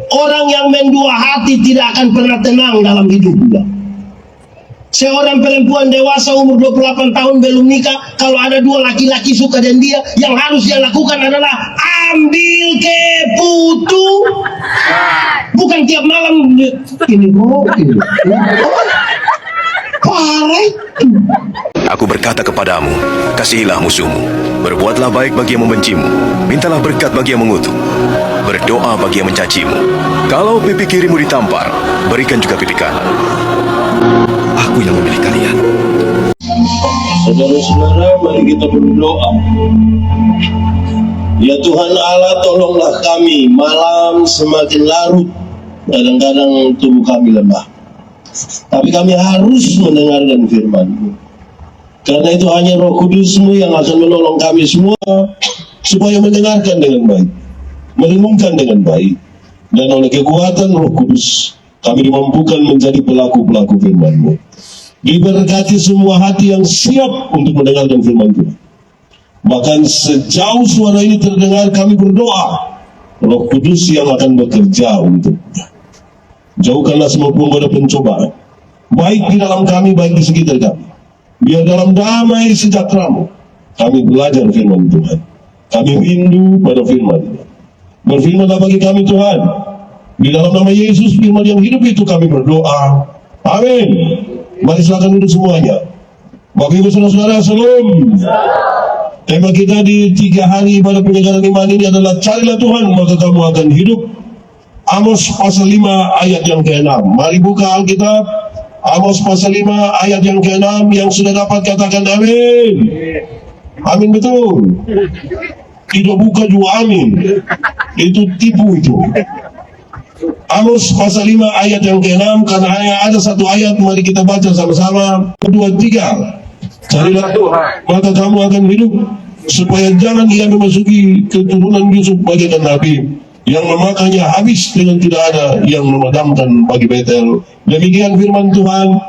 Orang yang mendua hati tidak akan pernah tenang dalam hidupnya. Seorang perempuan dewasa umur 28 tahun belum nikah, kalau ada dua laki-laki suka dengan dia, yang harus dia lakukan adalah ambil keputu. Bukan tiap malam ini parah. Aku berkata kepadamu, kasihilah musuhmu, berbuatlah baik bagi yang membencimu, mintalah berkat bagi yang mengutuk, berdoa bagi yang mencacimu. Kalau pipi kirimu ditampar, berikan juga pipi kanan. Aku yang memilih kalian. Saudara-saudara, mari kita berdoa. Ya Tuhan Allah, tolonglah kami, malam semakin larut, kadang-kadang tubuh kami lemah, tapi kami harus mendengarkan firman-Mu. Karena itu hanya Roh Kudus-Mu yang akan menolong kami semua supaya mendengarkan dengan baik, merenungkan dengan baik, dan oleh kekuatan Roh Kudus kami dimampukan menjadi pelaku-pelaku firman-Mu. Diberkati semua hati yang siap untuk mendengarkan firman Tuhan. Bahkan sejauh suara ini terdengar, kami berdoa Roh Kudus yang akan bekerja untuknya. Jauhkanlah semua penggoda pencobaan, baik di dalam kami, baik di sekitar kami. Biar dalam damai sejahtera-Mu kami belajar firman Tuhan. Kami rindu pada firman. Berfirmanlah bagi kami Tuhan. Di dalam nama Yesus, firman yang hidup itu kami berdoa. Amin. Mari silakan duduk semuanya. Bapak Ibu Saudara-saudara, Shalom. Tema kita di 3 hari ibadah penyegaran iman ini adalah carilah Tuhan maka kamu akan hidup. Amos pasal 5 ayat yang ke-6. Mari buka Alkitab. Amos pasal 5 ayat yang ke-6. Yang sudah dapat katakan amin. Amin betul. Tidak buka juga amin. Itu tipu itu. Amos pasal 5 ayat yang ke-6, karena hanya ada satu ayat, mari kita baca sama-sama. 1, 2, 3. Carilah Tuhan maka kamu akan hidup, supaya jangan ia memasuki keturunan Yusuf bagaikan nabi yang memakannya habis dengan tidak ada yang memadamkan bagi Betel. Demikian firman Tuhan.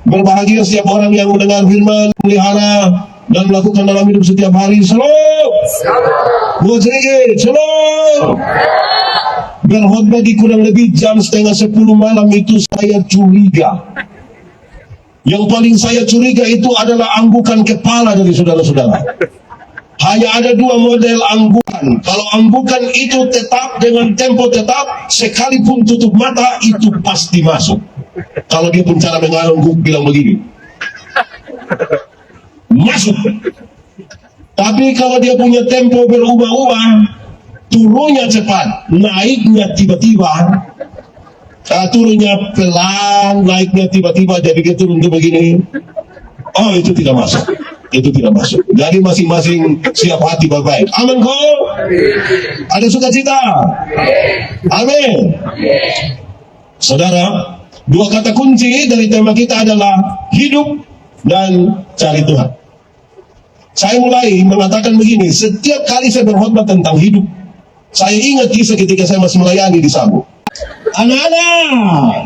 Berbahagia setiap orang yang mendengar firman, melihara dan melakukan dalam hidup setiap hari. Shalom. Buat sedikit. Shalom. Berkhotbah di kurang lebih jam 9:30 malam itu saya curiga. Yang paling saya curiga itu adalah anggukan kepala dari saudara-saudara. Hanya ada 2 model anggukan. Kalau anggukan itu tetap dengan tempo tetap, sekalipun tutup mata itu pasti masuk. Kalau dia pun cara mengangguk bilang begini, masuk. Tapi kalau dia punya tempo berubah-ubah, turunnya cepat, naiknya tiba-tiba, turunnya pelan, naiknya tiba-tiba, jadi dia turun tuh begini. Oh, itu tidak masuk. Itu tidak masuk. Jadi masing-masing siap hati baik-baik. Amin kok? Ada sukacita? Amin. Saudara, 2 kata kunci dari tema kita adalah hidup dan cari Tuhan. Saya mulai mengatakan begini, setiap kali saya berkhotbah tentang hidup, saya ingat kisah ketika saya masih melayani di Sabu. Anak-anak,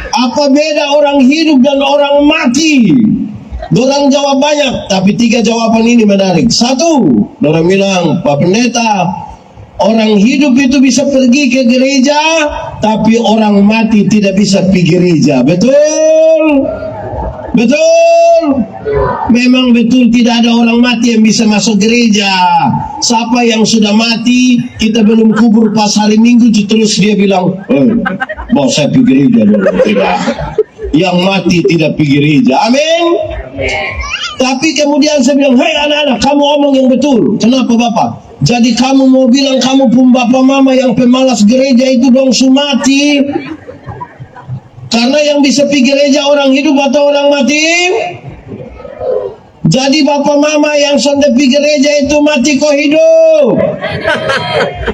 apa beda orang hidup dan orang mati? Dorang jawab banyak, tapi 3 jawaban ini menarik. 1, dorang bilang, Pak Pendeta, orang hidup itu bisa pergi ke gereja, tapi orang mati tidak bisa pergi gereja. Betul? Betul? Memang betul, tidak ada orang mati yang bisa masuk gereja. Siapa yang sudah mati, kita belum kubur pas hari Minggu, terus dia bilang, mau saya pergi gereja dulu. Tidak. Yang mati tidak pergi gereja. Amin. Tapi kemudian saya bilang, hei anak-anak, kamu omong yang betul. Kenapa Bapak? Jadi kamu mau bilang kamu pun bapak mama yang pemalas gereja itu dong sumati? Karena yang bisa pergi gereja orang hidup atau orang mati? Jadi bapak mama yang sudah pergi gereja itu mati kok hidup?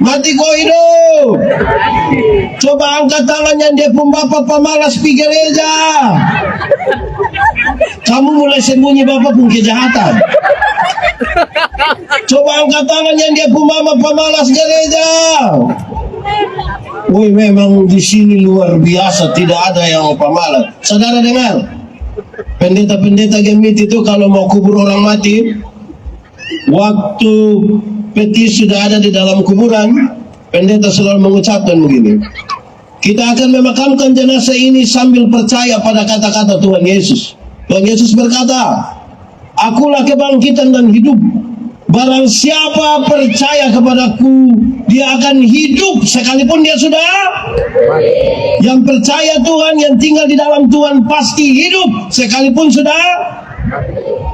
Mati kok hidup? Coba angkat tangannya dia pun bapak pemalas pergi gereja. Kamu mulai sembunyi bapak pun kejahatan. Coba angkat tangannya dia pun mama pemalas gereja. Woi, memang di sini luar biasa, tidak ada yang pemalas. Saudara dengar, pendeta-pendeta gemit itu kalau mau kubur orang mati, waktu peti sudah ada di dalam kuburan, pendeta selalu mengucapkan begini, kita akan memakamkan jenazah ini sambil percaya pada kata-kata Tuhan Yesus. Tuhan Yesus berkata, akulah kebangkitan dan hidup. Barang siapa percaya kepadaku, dia akan hidup sekalipun dia sudah. Yang percaya Tuhan, yang tinggal di dalam Tuhan pasti hidup sekalipun sudah.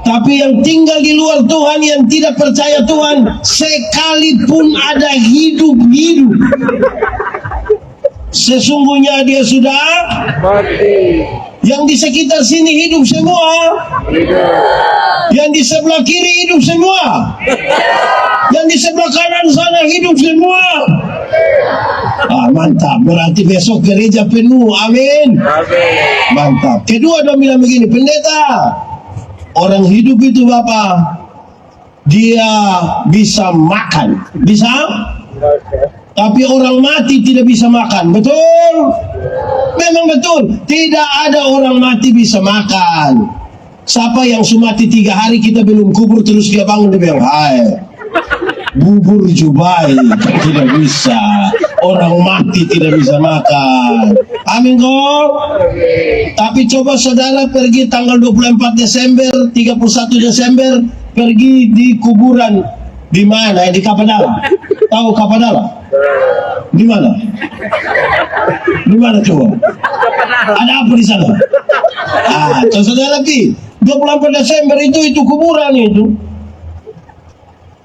Tapi yang tinggal di luar Tuhan, yang tidak percaya Tuhan, sekalipun ada hidup-hidup, sesungguhnya dia sudah mati. Yang di sekitar sini hidup semua. Yang di sebelah kiri hidup semua. Yang di sebelah kanan sana hidup semua. Mantap, berarti besok gereja penuh. Amin. Mantap. Kedua dia bilang begini, pendeta, orang hidup itu Bapak, dia bisa makan. Bisa? Tapi orang mati tidak bisa makan. Betul? Memang betul. Tidak ada orang mati bisa makan. Siapa yang mati 3 hari kita belum kubur, terus dia bangun, dia bilang, hai, bubur jubai, tidak bisa. Orang mati tidak bisa makan. Amin kok. Tapi coba saudara pergi tanggal 24 Desember, 31 Desember, pergi di kuburan. Di mana? Di Kapadala. Tahu Kapadala? Di mana? Di mana coba? Ada apa di sana? Saudara pi, 24 Desember itu kuburan itu.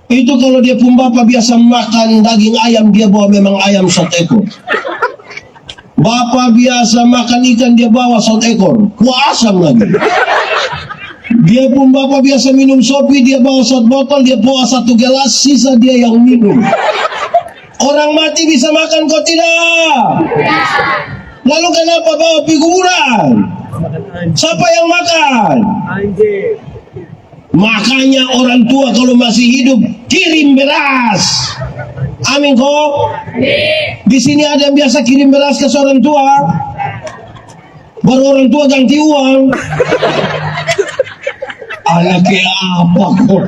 Itu kalau dia pun bapak biasa makan daging ayam, dia bawa memang ayam 1 ekor. Bapak biasa makan ikan, dia bawa 1 ekor. Kuah asam lagi. Dia pun bapak biasa minum sopi, dia bawa 1 botol, dia bawa 1 gelas, sisa dia yang minum. Orang mati bisa makan, kok tidak? Lalu kenapa bawa pergi kuburan? Siapa yang makan? Makanya orang tua kalau masih hidup kirim beras. Amin kok. Di sini ada yang biasa kirim beras ke orang tua. Baru orang tua ganti uang. Anaknya apa kok?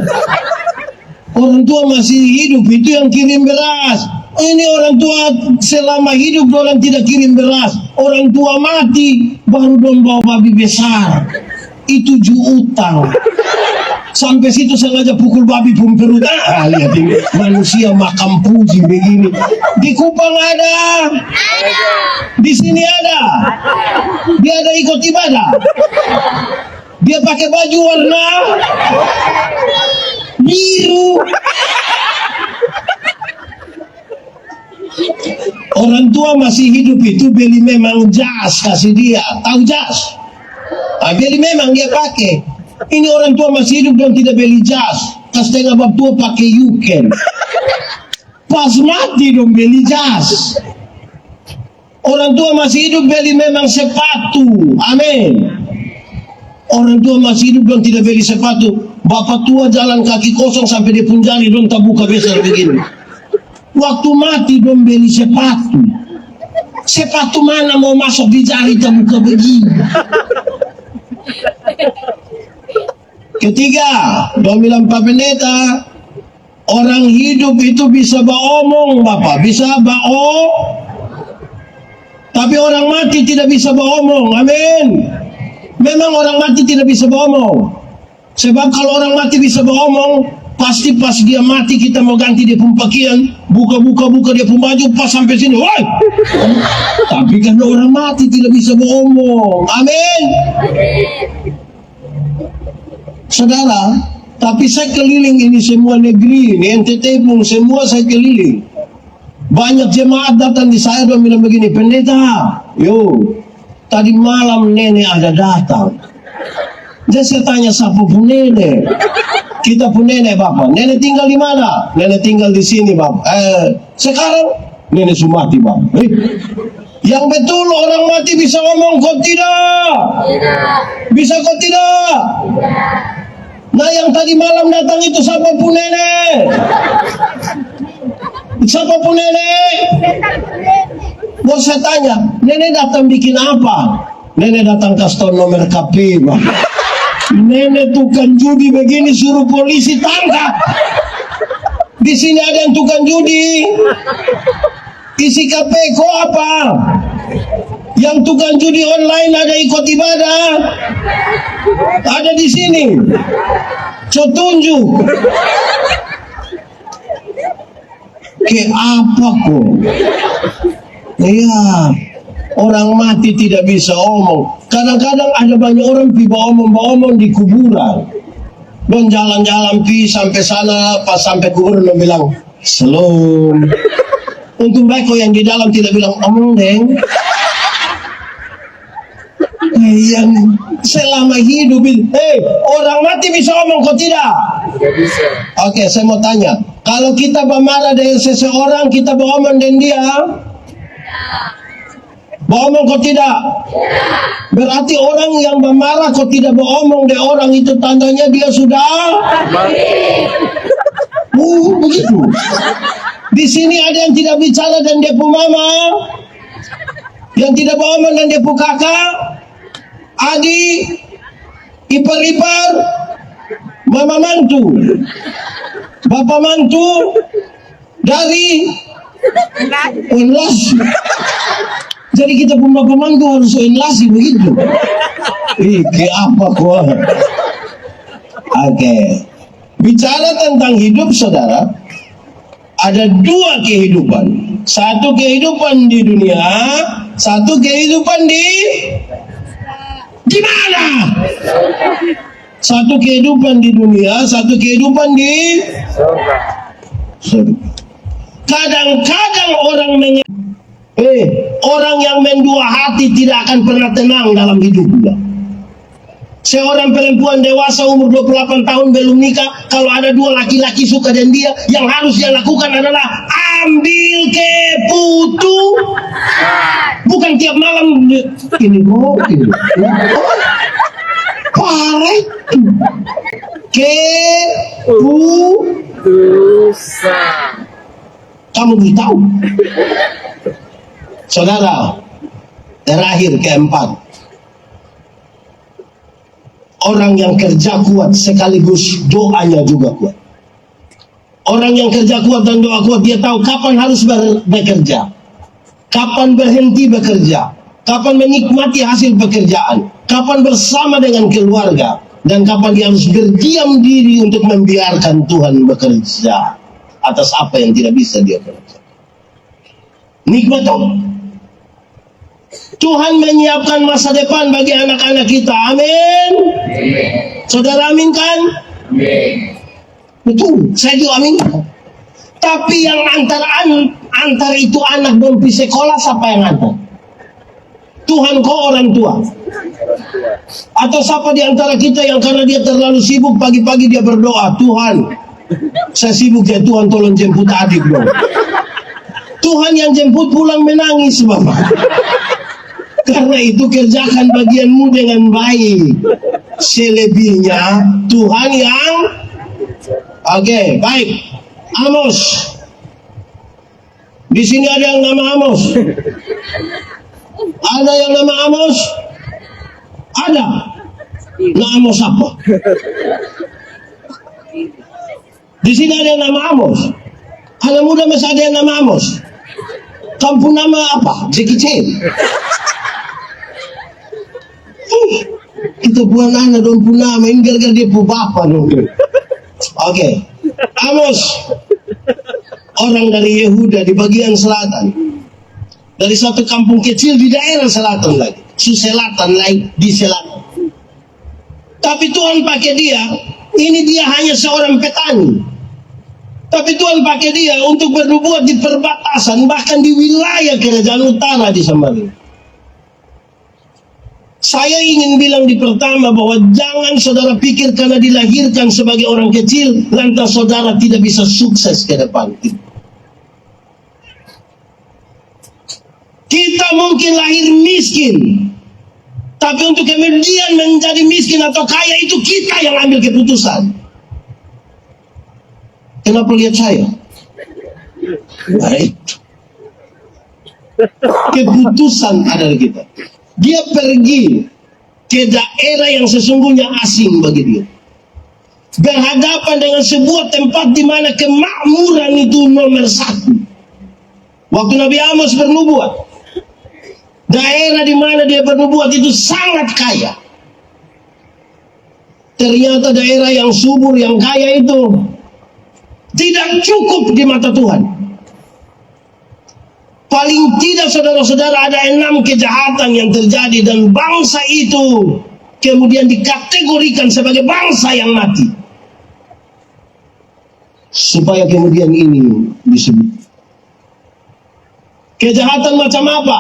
Orang tua masih hidup itu yang kirim beras. Ini orang tua selama hidup orang tidak kirim beras. Orang tua mati baru dong bawa babi besar. Itu utang. Sampai situ sengaja pukul babi pun perut. Lihat ini manusia makam puji begini. Di Kupang ada. Di sini ada. Dia ada ikut ibadah. Dia pakai baju warna biru. Orang tua masih hidup itu beli memang jas, kasih dia. Tahu jas? Beli memang dia pakai. Ini orang tua masih hidup dan tidak beli jas. Kasih tengah bab tua pakai yuken. Pas mati dong beli jas. Orang tua masih hidup beli memang sepatu. Amin. Orang tua masih hidup dan tidak beli sepatu. Bapak tua jalan kaki kosong sampai dia pun jari dong tak buka besar begini. Waktu mati dong beli sepatu. Sepatu mana mau masuk di jari tak buka begini. Ketiga, dong bilang Pak Pendeta, orang hidup itu bisa beromong Bapak, bisa tapi orang mati tidak bisa beromong. Amin. Memang orang mati tidak bisa beromong. Sebab kalau orang mati bisa beromong, pasti pas dia mati kita mau ganti dia pun pakaian, buka dia pun baju, pas sampai sini, woi. Tapi karena orang mati tidak bisa beromong. Amin. Saudara, tapi saya keliling ini semua negeri, ini NTT pun semua saya keliling. Banyak jemaat datang di saya dan bilang begini, pendeta, yo, tadi malam nenek ada datang. Jadi saya tanya, siapa pun nenek? Kita pun nenek Bapak. Nenek tinggal di mana? Nenek tinggal di sini Bapak. Sekarang nenek sudah mati Bapak. Yang betul orang mati bisa ngomong, kok tidak? Bisa kok tidak? Nah yang tadi malam datang itu siapa pun nenek? Siapa pun nenek? Bos saya tanya, nenek datang bikin apa? Nenek datang kasih nomor KP Bang. Nenek tukang judi begini suruh polisi tangkap. Di sini ada yang tukang judi. isi KP kok apa? Yang tukang judi online ada ikut ibadah, ada di sini. So tunjuk. Ke apa kok? Iya, orang mati tidak bisa omong. Kadang-kadang ada banyak orang pi omong di kuburan. Dan jalan-jalan pi sampai sana, pas sampai kuburan dia bilang, "Salam." Untung baik kok yang di dalam tidak bilang omong deng. Yang selama hidup, orang mati bisa omong kok tidak? Tidak bisa. Oke, saya mau tanya, kalau kita bermarah dengan seseorang, kita beromong dengan dia, beromong kok tidak? Berarti orang yang bermarah kok tidak beromong dengan orang itu tandanya dia sudah begitu. Di sini ada yang tidak bicara dan dia pun mama, yang tidak beromong dan dia pun kakak, adik, ipar-ipar, mama mantu, bapak mantu, dari relasi. Jadi kita pun bapak mantu harus relasi begitu. Kayak apa kok? Oke. Bicara tentang hidup, saudara, ada dua kehidupan. Satu kehidupan di dunia, satu kehidupan di mana? Satu kehidupan di dunia, satu kehidupan di surga. Kadang-kadang orang orang yang mendua hati tidak akan pernah tenang dalam hidupnya. Seorang perempuan dewasa umur 28 tahun belum nikah, kalau ada dua laki-laki suka dengan dia, yang harus dia lakukan adalah ambil keputusan. Bukan tiap malam ini parah. Keputusan. Kamu belum tahu. Saudara, terakhir keempat. Orang yang kerja kuat sekaligus doanya juga kuat. Orang yang kerja kuat dan doa kuat, dia tahu kapan harus bekerja, kapan berhenti bekerja, kapan menikmati hasil pekerjaan, kapan bersama dengan keluarga, dan kapan dia harus berdiam diri untuk membiarkan Tuhan bekerja atas apa yang tidak bisa dia kerja. Nikmat dong. Tuhan menyiapkan masa depan bagi anak-anak kita. Amin. Saudara aminkan? Amin. Betul, saya juga amin. Tapi yang antar itu anak belum pergi sekolah, siapa yang antar? Tuhan kok orang tua? Atau siapa di antara kita yang karena dia terlalu sibuk pagi-pagi dia berdoa, Tuhan, saya sibuk ya Tuhan, tolong jemput adik dong. Tuhan yang jemput pulang menangis, Bapak. Karena itu kerjakan bagianmu dengan baik. Selebihnya Tuhan yang oke, baik. Amos. Di sini ada yang nama Amos. Ada yang nama Amos? Ada. Nah, Amos apa? Di sini ada yang nama Amos. Anak muda masih ada yang nama Amos. Kampung nama apa? Jackie Chan. Kita buat anak dong pun nama ini gara-gara dia pun bapak dong. Oke. Amos, orang dari Yehuda di bagian selatan, dari satu kampung kecil di daerah selatan lagi, selatan lagi di selatan. Tapi Tuhan pakai dia. Ini dia hanya seorang petani. Tapi Tuhan pakai dia untuk bernubuat di perbatasan, bahkan di wilayah kerajaan utara di Samaria. Saya ingin bilang di pertama bahwa jangan saudara pikir karena dilahirkan sebagai orang kecil, lantas saudara tidak bisa sukses ke depan. Kita mungkin lahir miskin, tapi untuk kemudian menjadi miskin atau kaya itu kita yang ambil keputusan. Kenapa lihat saya? Baik. Keputusan ada di kita. Dia pergi ke daerah yang sesungguhnya asing bagi dia. Berhadapan dengan sebuah tempat di mana kemakmuran itu nomor satu. Waktu Nabi Amos bernubuat, daerah di mana dia bernubuat itu sangat kaya. Ternyata daerah yang subur, yang kaya itu tidak cukup di mata Tuhan. Paling tidak saudara-saudara ada 6 kejahatan yang terjadi dan bangsa itu kemudian dikategorikan sebagai bangsa yang mati. Supaya kemudian ini disebut. Kejahatan macam apa?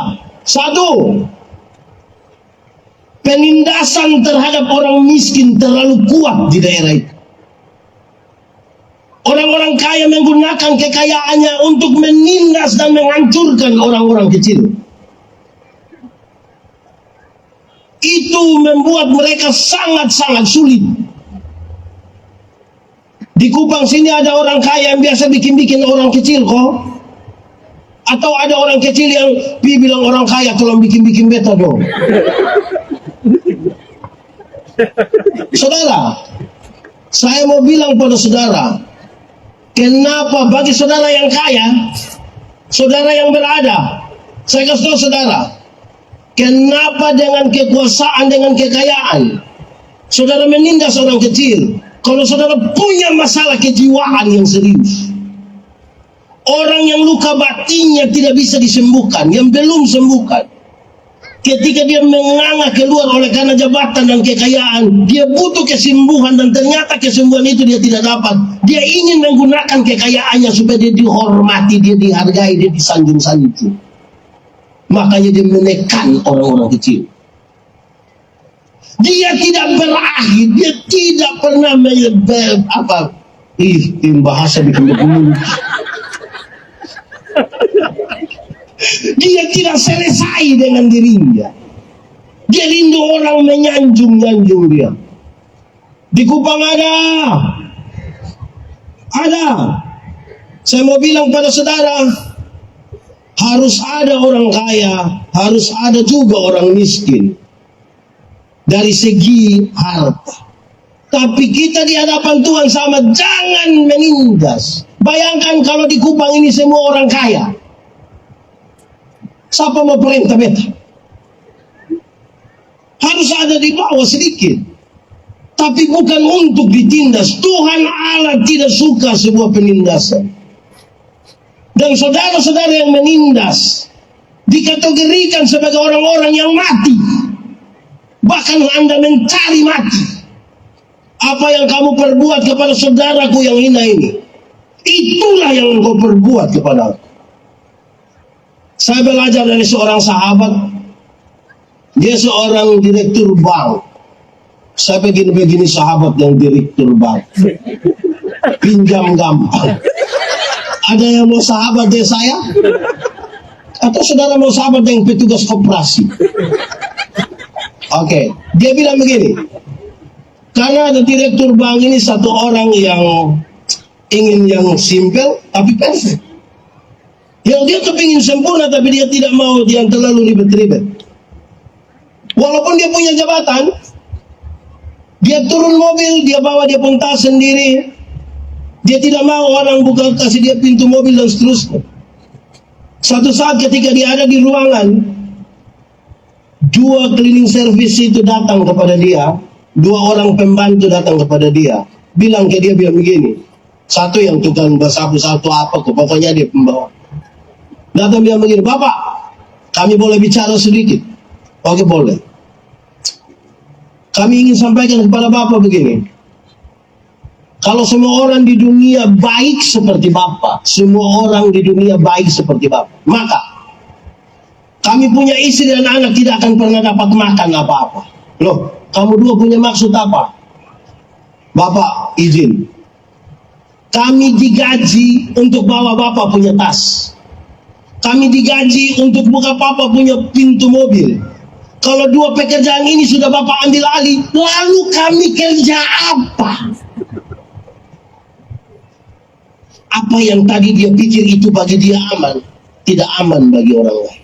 1, penindasan terhadap orang miskin terlalu kuat di daerah itu. Orang-orang kaya menggunakan kekayaannya untuk menindas dan menghancurkan orang-orang kecil. Itu membuat mereka sangat-sangat sulit. Di Kupang sini ada orang kaya yang biasa bikin-bikin orang kecil kok. Atau ada orang kecil yang bilang orang kaya tolong bikin-bikin beta dong. Saudara, saya mau bilang pada saudara, kenapa bagi saudara yang kaya, saudara yang berada, saya kasih tahu saudara, kenapa dengan kekuasaan, dengan kekayaan, saudara menindas orang kecil, kalau saudara punya masalah kejiwaan yang serius. Orang yang luka batinnya tidak bisa disembuhkan, yang belum sembuhkan. Ketika dia menganga keluar oleh karena jabatan dan kekayaan, dia butuh kesembuhan dan ternyata kesembuhan itu dia tidak dapat. Dia ingin menggunakan kekayaannya supaya dia dihormati, dia dihargai, dia disanjung-sanjung. Makanya dia menekan orang-orang kecil. Dia tidak berakhir, dia tidak pernah bahasa bikin begini. Dia tidak selesai dengan dirinya. Dia rindu orang menyanjung-nyanjung dia. Di Kupang ada. Saya mau bilang pada saudara, harus ada orang kaya, harus ada juga orang miskin. Dari segi harta. Tapi kita di hadapan Tuhan sama, jangan menindas. Bayangkan kalau di Kupang ini semua orang kaya. Siapa mau perintah beta? Harus ada di bawah sedikit. Tapi bukan untuk ditindas. Tuhan Allah tidak suka sebuah penindasan. Dan saudara-saudara yang menindas dikategorikan sebagai orang-orang yang mati. Bahkan Anda mencari mati. Apa yang kamu perbuat kepada saudaraku yang hina ini, itulah yang engkau perbuat kepada aku. Saya belajar dari seorang sahabat. Dia seorang direktur bank. Saya begini sahabat yang direktur bank. Pinjam gampang. Ada yang mau sahabat dari saya? Atau saudara mau sahabat yang petugas koperasi? Oke, dia bilang begini. Karena ada direktur bank ini satu orang yang ingin yang simple tapi perfect. Yang dia kepingin sempurna tapi dia tidak mau yang terlalu ribet-ribet. Walaupun dia punya jabatan, dia turun mobil, dia bawa dia pun tas sendiri. Dia tidak mau orang buka kasih dia pintu mobil dan seterusnya. Satu saat ketika dia ada di ruangan, 2 cleaning service itu datang kepada dia, 2 orang pembantu datang kepada dia, bilang ke dia begini. Satu yang tukang bersapu, satu apa, pokoknya dia pembawa. Datang bilang begini, Bapak, kami boleh bicara sedikit? Oke, boleh. Kami ingin sampaikan kepada Bapak begini. Kalau semua orang di dunia baik seperti Bapak, semua orang di dunia baik seperti Bapak, maka kami punya istri dan anak tidak akan pernah dapat makan apa-apa. Loh, kamu dua punya maksud apa? Bapak, izin. Kami digaji untuk bawa Bapak punya tas. Kami digaji untuk buka Bapak punya pintu mobil. Kalau 2 pekerjaan ini sudah Bapak ambil alih, lalu kami kerja apa? Apa yang tadi dia pikir itu bagi dia aman, tidak aman bagi orang lain.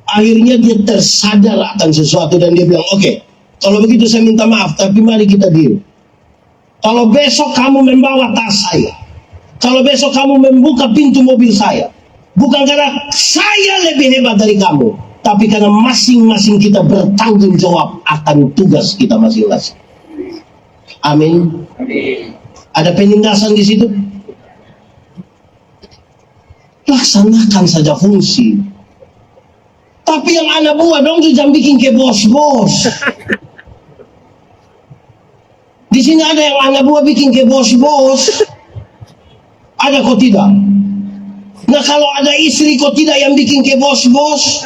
Akhirnya dia tersadar akan sesuatu dan dia bilang, oke, kalau begitu saya minta maaf, tapi mari kita deal. Kalau besok kamu membawa tas saya, Kalau besok kamu membuka pintu mobil saya, bukan karena saya lebih hebat dari kamu, tapi karena masing-masing kita bertanggung jawab akan tugas kita masing-masing. Amin. Ada penindasan di situ? Laksanakan saja fungsi. Tapi yang anak buah dong tuh jangan bikin ke bos-bos. Di sini ada yang anak buah bikin ke bos-bos. Ada kok tidak? Nah kalau ada istri kok tidak yang bikin ke bos-bos,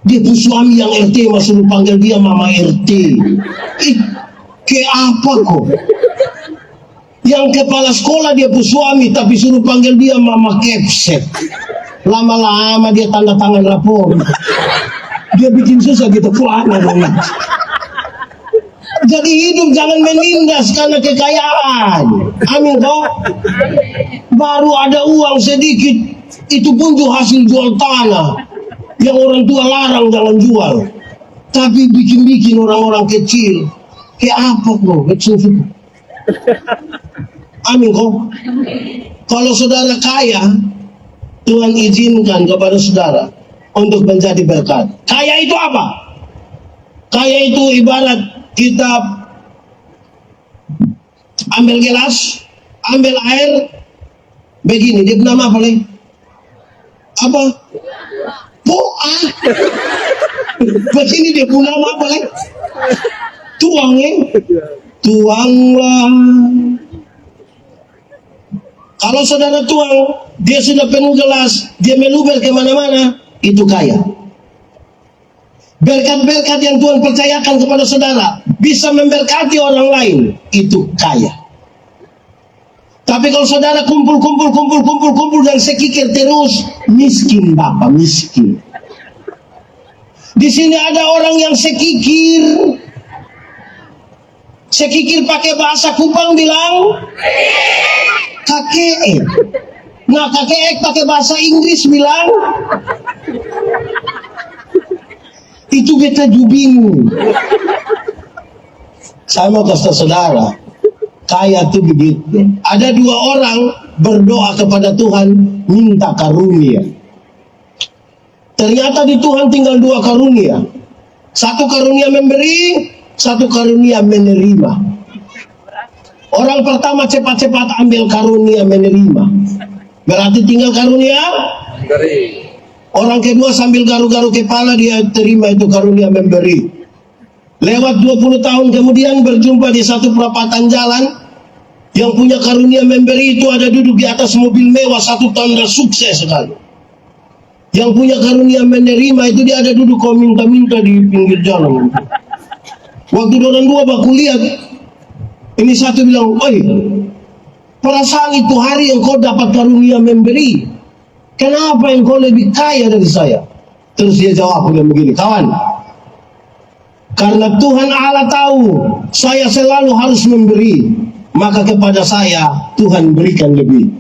dia pun suami yang RT masih panggil dia mama RT. Ke apa kok? Yang kepala sekolah dia pun suami tapi suruh panggil dia mama kepset. Lama-lama dia tanda tangan lapor. Dia bikin susah gitu aneh. Jadi hidup jangan menindas karena kekayaan. Amin kok. Baru ada uang sedikit, itu pun tuh hasil jual tanah yang orang tua larang jangan jual. Tapi bikin-bikin orang-orang kecil. Kayak apa kok? Kecil. Amin kok. Kalau saudara kaya, Tuhan izinkan kepada saudara untuk menjadi berkat. Kaya itu apa? Kaya itu ibarat kita ambil gelas, ambil air, begini, dia nama apa lagi? Apa? Poa. Begini dia punya nama apa lagi? Tuangnya, tuanglah. Kalau saudara tuang, dia sudah penuh gelas, dia meluber kemana-mana, itu kaya. Berkat-berkat yang Tuhan percayakan kepada saudara bisa memberkati orang lain, itu kaya. Tapi kalau saudara kumpul dan sekikir terus, miskin Bapak, miskin. Di sini ada orang yang sekikir pakai bahasa Kupang bilang kakek. Nah kakek pakai bahasa Inggris bilang itu beta bingung. Saya mau kasih saudara, kaya itu begitu. Ada dua orang berdoa kepada Tuhan minta karunia. Ternyata di Tuhan tinggal dua karunia. Satu karunia memberi, satu karunia menerima. Orang pertama cepat-cepat ambil karunia menerima. Berarti tinggal karunia memberi. Orang kedua sambil garu-garu kepala dia terima itu karunia memberi. Lewat 20 tahun kemudian berjumpa di satu perapatan jalan. Yang punya karunia memberi itu ada duduk di atas mobil mewah, satu tanda sukses sekali. Yang punya karunia menerima itu dia ada duduk kau minta-minta di pinggir jalan. Waktu orang dua baku lihat, ini satu bilang, oi, perasaan itu hari yang kau dapat karunia memberi. Kenapa yang kau lebih kaya dari saya? Terus dia jawab begini, kawan, karena Tuhan Allah tahu saya selalu harus memberi, maka kepada saya Tuhan berikan lebih.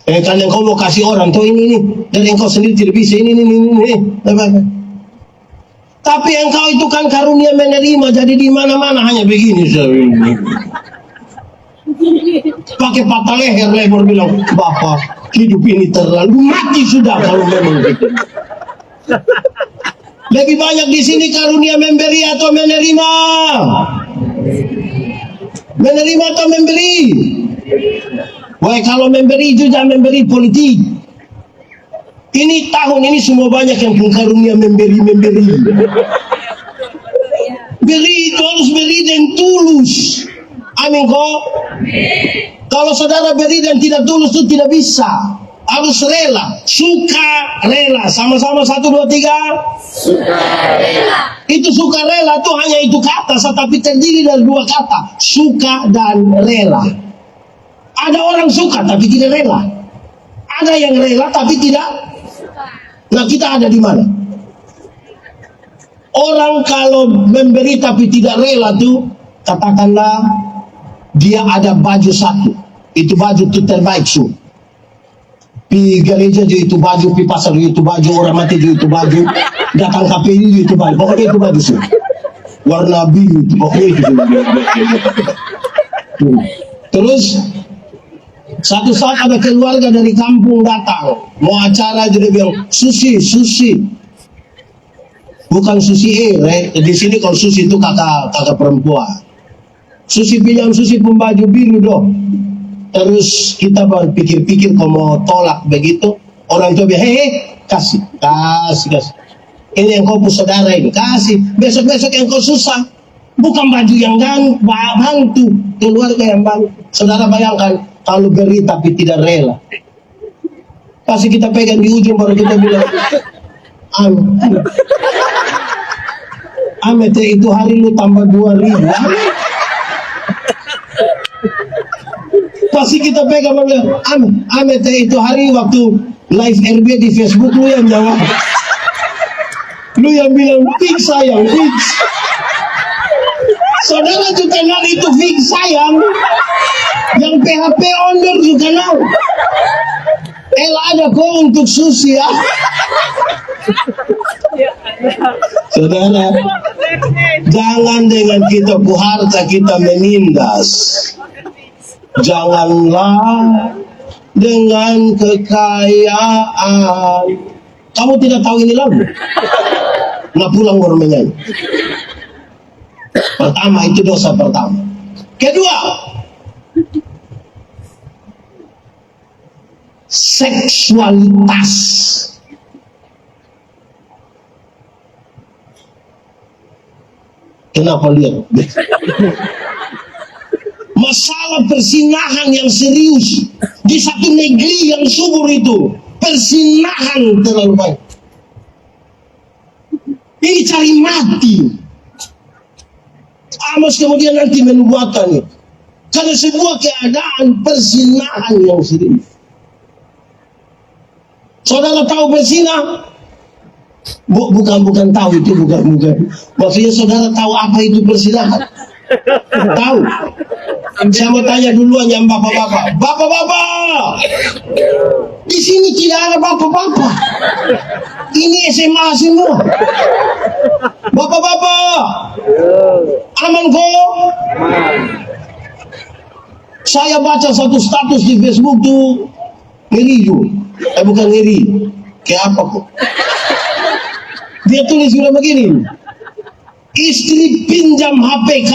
Kan yang kau mau kasih orang tuh ini, dan yang kau sendiri tidak bisa ini. Tapi yang kau itu kan karunia menerima, jadi di mana-mana hanya begini. Pakai patah leher lebar bilang, Bapak, hidup ini terlalu mati sudah kalau memang gitu. Lebih banyak di sini karunia memberi atau menerima? Menerima atau memberi? Wah, kalau memberi itu jangan memberi politik. Ini tahun ini semua banyak yang karunia memberi. Beri itu harus beri dan tulus. Amin kok. Kalau saudara beri dan tidak tulus itu tidak bisa. Harus rela, suka rela. Sama-sama 1, 2, 3. Suka rela. Itu suka rela itu hanya itu kata, tapi terdiri dari dua kata, suka dan rela. Ada orang suka tapi tidak rela. Ada yang rela tapi tidak. Nah kita ada di mana? Orang kalau memberi tapi tidak rela tuh, katakanlah dia ada baju satu, itu baju itu terbaik su. Pi gereja juga itu baju, pi pasar juga itu baju, orang mati juga itu baju, datang KPI juga itu baju, pokoknya itu baju su. Warna biru itu pokoknya itu. Terus Satu saat ada keluarga dari kampung datang, mau acara jadi bilang Susi, Susi. Bukan Susi di sini kalau Susi itu kakak perempuan. Susi pinjam Susi pembaju biru dong. Terus kita berpikir-pikir kalau mau tolak begitu, orang tua bilang, kasih. Ini yang kau saudara ini, kasih. Besok-besok yang kau susah. Bukan baju yang bantu, keluarga yang bantu. Saudara bayangkan, kalau beri tapi tidak rela. Pasti kita pegang di ujung baru kita bilang, Amet itu hari lu tambah 2.000. Pasti kita pegang baru bilang, Amet itu hari waktu live RB di Facebook lu yang jawab. Lu yang bilang fix sayang, fix. Saudara juga kenal itu fix sayang. Yang PHP onder juga kenal. Ada kok untuk Susi ya. Saudara, jangan dengan kita harta kita menindas. Janganlah dengan kekayaan. Kamu tidak tahu ini lagu? Nah pulang baru menyanyi. Pertama, itu dosa pertama. Kedua, seksualitas. Kenapa lihat? Masalah persinahan yang serius di satu negeri yang subur itu, persinahan terlalu banyak. Ini cari mati. Amos kemudian nanti menubuatkan karena sebuah keadaan persinahan yang serius. Saudara tahu bersinah? Bukan tahu itu bukan. Maksudnya saudara tahu apa itu persinahan? Tahu? Saya mau tanya duluan yang bapak-bapak. Bapak-bapak, di sini tidak ada bapak-bapak. Ini SMA semua. Bapak-bapak, aman kok? Saya baca satu status di Facebook tuh ngeri juga. Bukan ngeri, kayak apa kok? Dia tulis sudah begini. Istri pinjam HP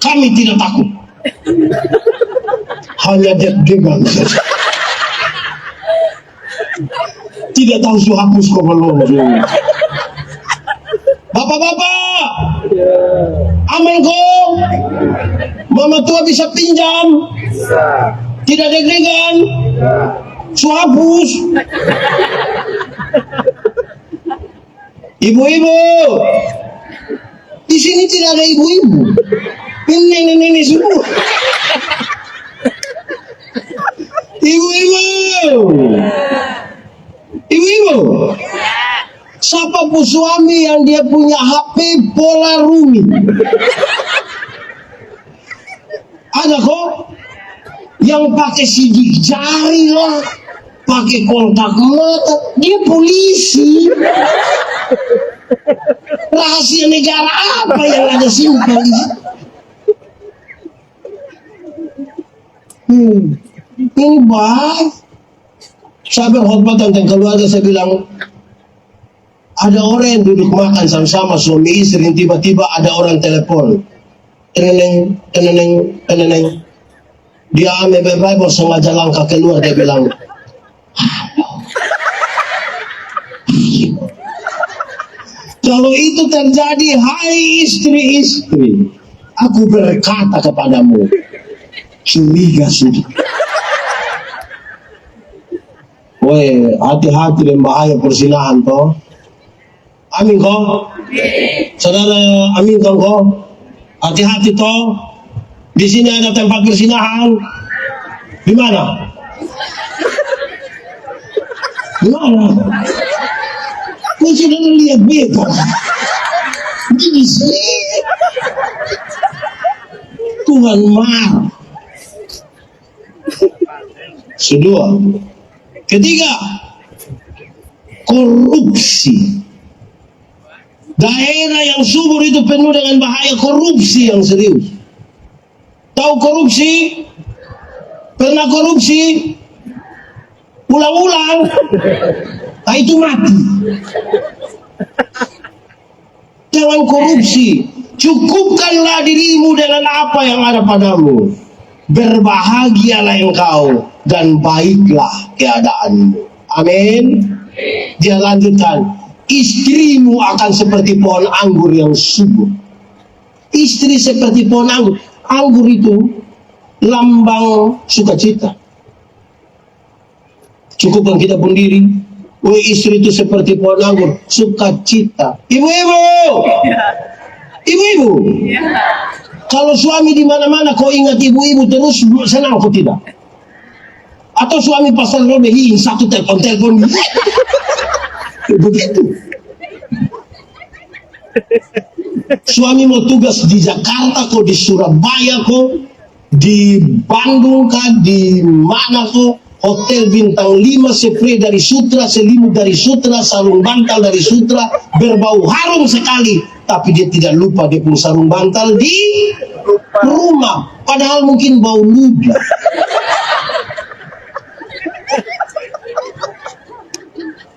kami tidak takut. Hanya deg-degan saja. Tidak tahu su hapus kok belum. Bapak-bapak, aman kok? Mama tua bisa pinjam? Tidak deg-degan? Su hapus? Ibu-ibu, di sini tidak ada ibu-ibu. Ini nenek-nenek semua. Ibu-ibu, siapa pun suami yang dia punya HP pola rumi? Ada kok yang pakai sidik jari lah, pakai kontak mata, dia polisi. Rahasia negara apa yang ada simpan? Ini baik. Saya berkhotbah tentang keluarga, saya bilang ada orang yang duduk makan sama-sama suami istri, tiba-tiba ada orang telepon. Teneneng. Dia ambil Bible sengaja langkah keluar, dia bilang, kalau itu terjadi, hai istri-istri, aku berkata kepadamu, curiga sudah. Weh, hati-hati dan bahaya persinahan toh. Amin kok? Saudara, amin kok? Hati-hati toh. Di sini ada tempat persinahan. Di mana? Di mana? Kau sudah lihat beta? Di sini. Tuhan marah. Kedua. Ketiga, korupsi. Daerah yang subur itu penuh dengan bahaya korupsi yang serius. Tahu korupsi? pernah korupsi, ulang-ulang, nah itu mati. Jangan korupsi, cukupkanlah dirimu dengan apa yang ada padamu. Berbahagialah engkau dan baiklah keadaanmu. Amin. Dia lanjutkan, istrimu akan seperti pohon anggur yang subur. Istri seperti pohon anggur. Anggur itu lambang sukacita. Cukupkan kita pun diri. Istri itu seperti pohon anggur, sukacita. Ibu-ibu, ibu-ibu. Kalau suami di mana-mana kau ingat ibu-ibu terus, senang kau tidak? Atau suami pasal lebihin satu telepon. Begitu. Suami mau tugas di Jakarta kok, di Surabaya kok, di Bandung kah, di mana kok, hotel bintang 5, spray dari Sutra, selimut dari Sutra, sarung bantal dari Sutra, berbau harum sekali, tapi dia tidak lupa dia punya sarung bantal di rumah, padahal mungkin bau ludah.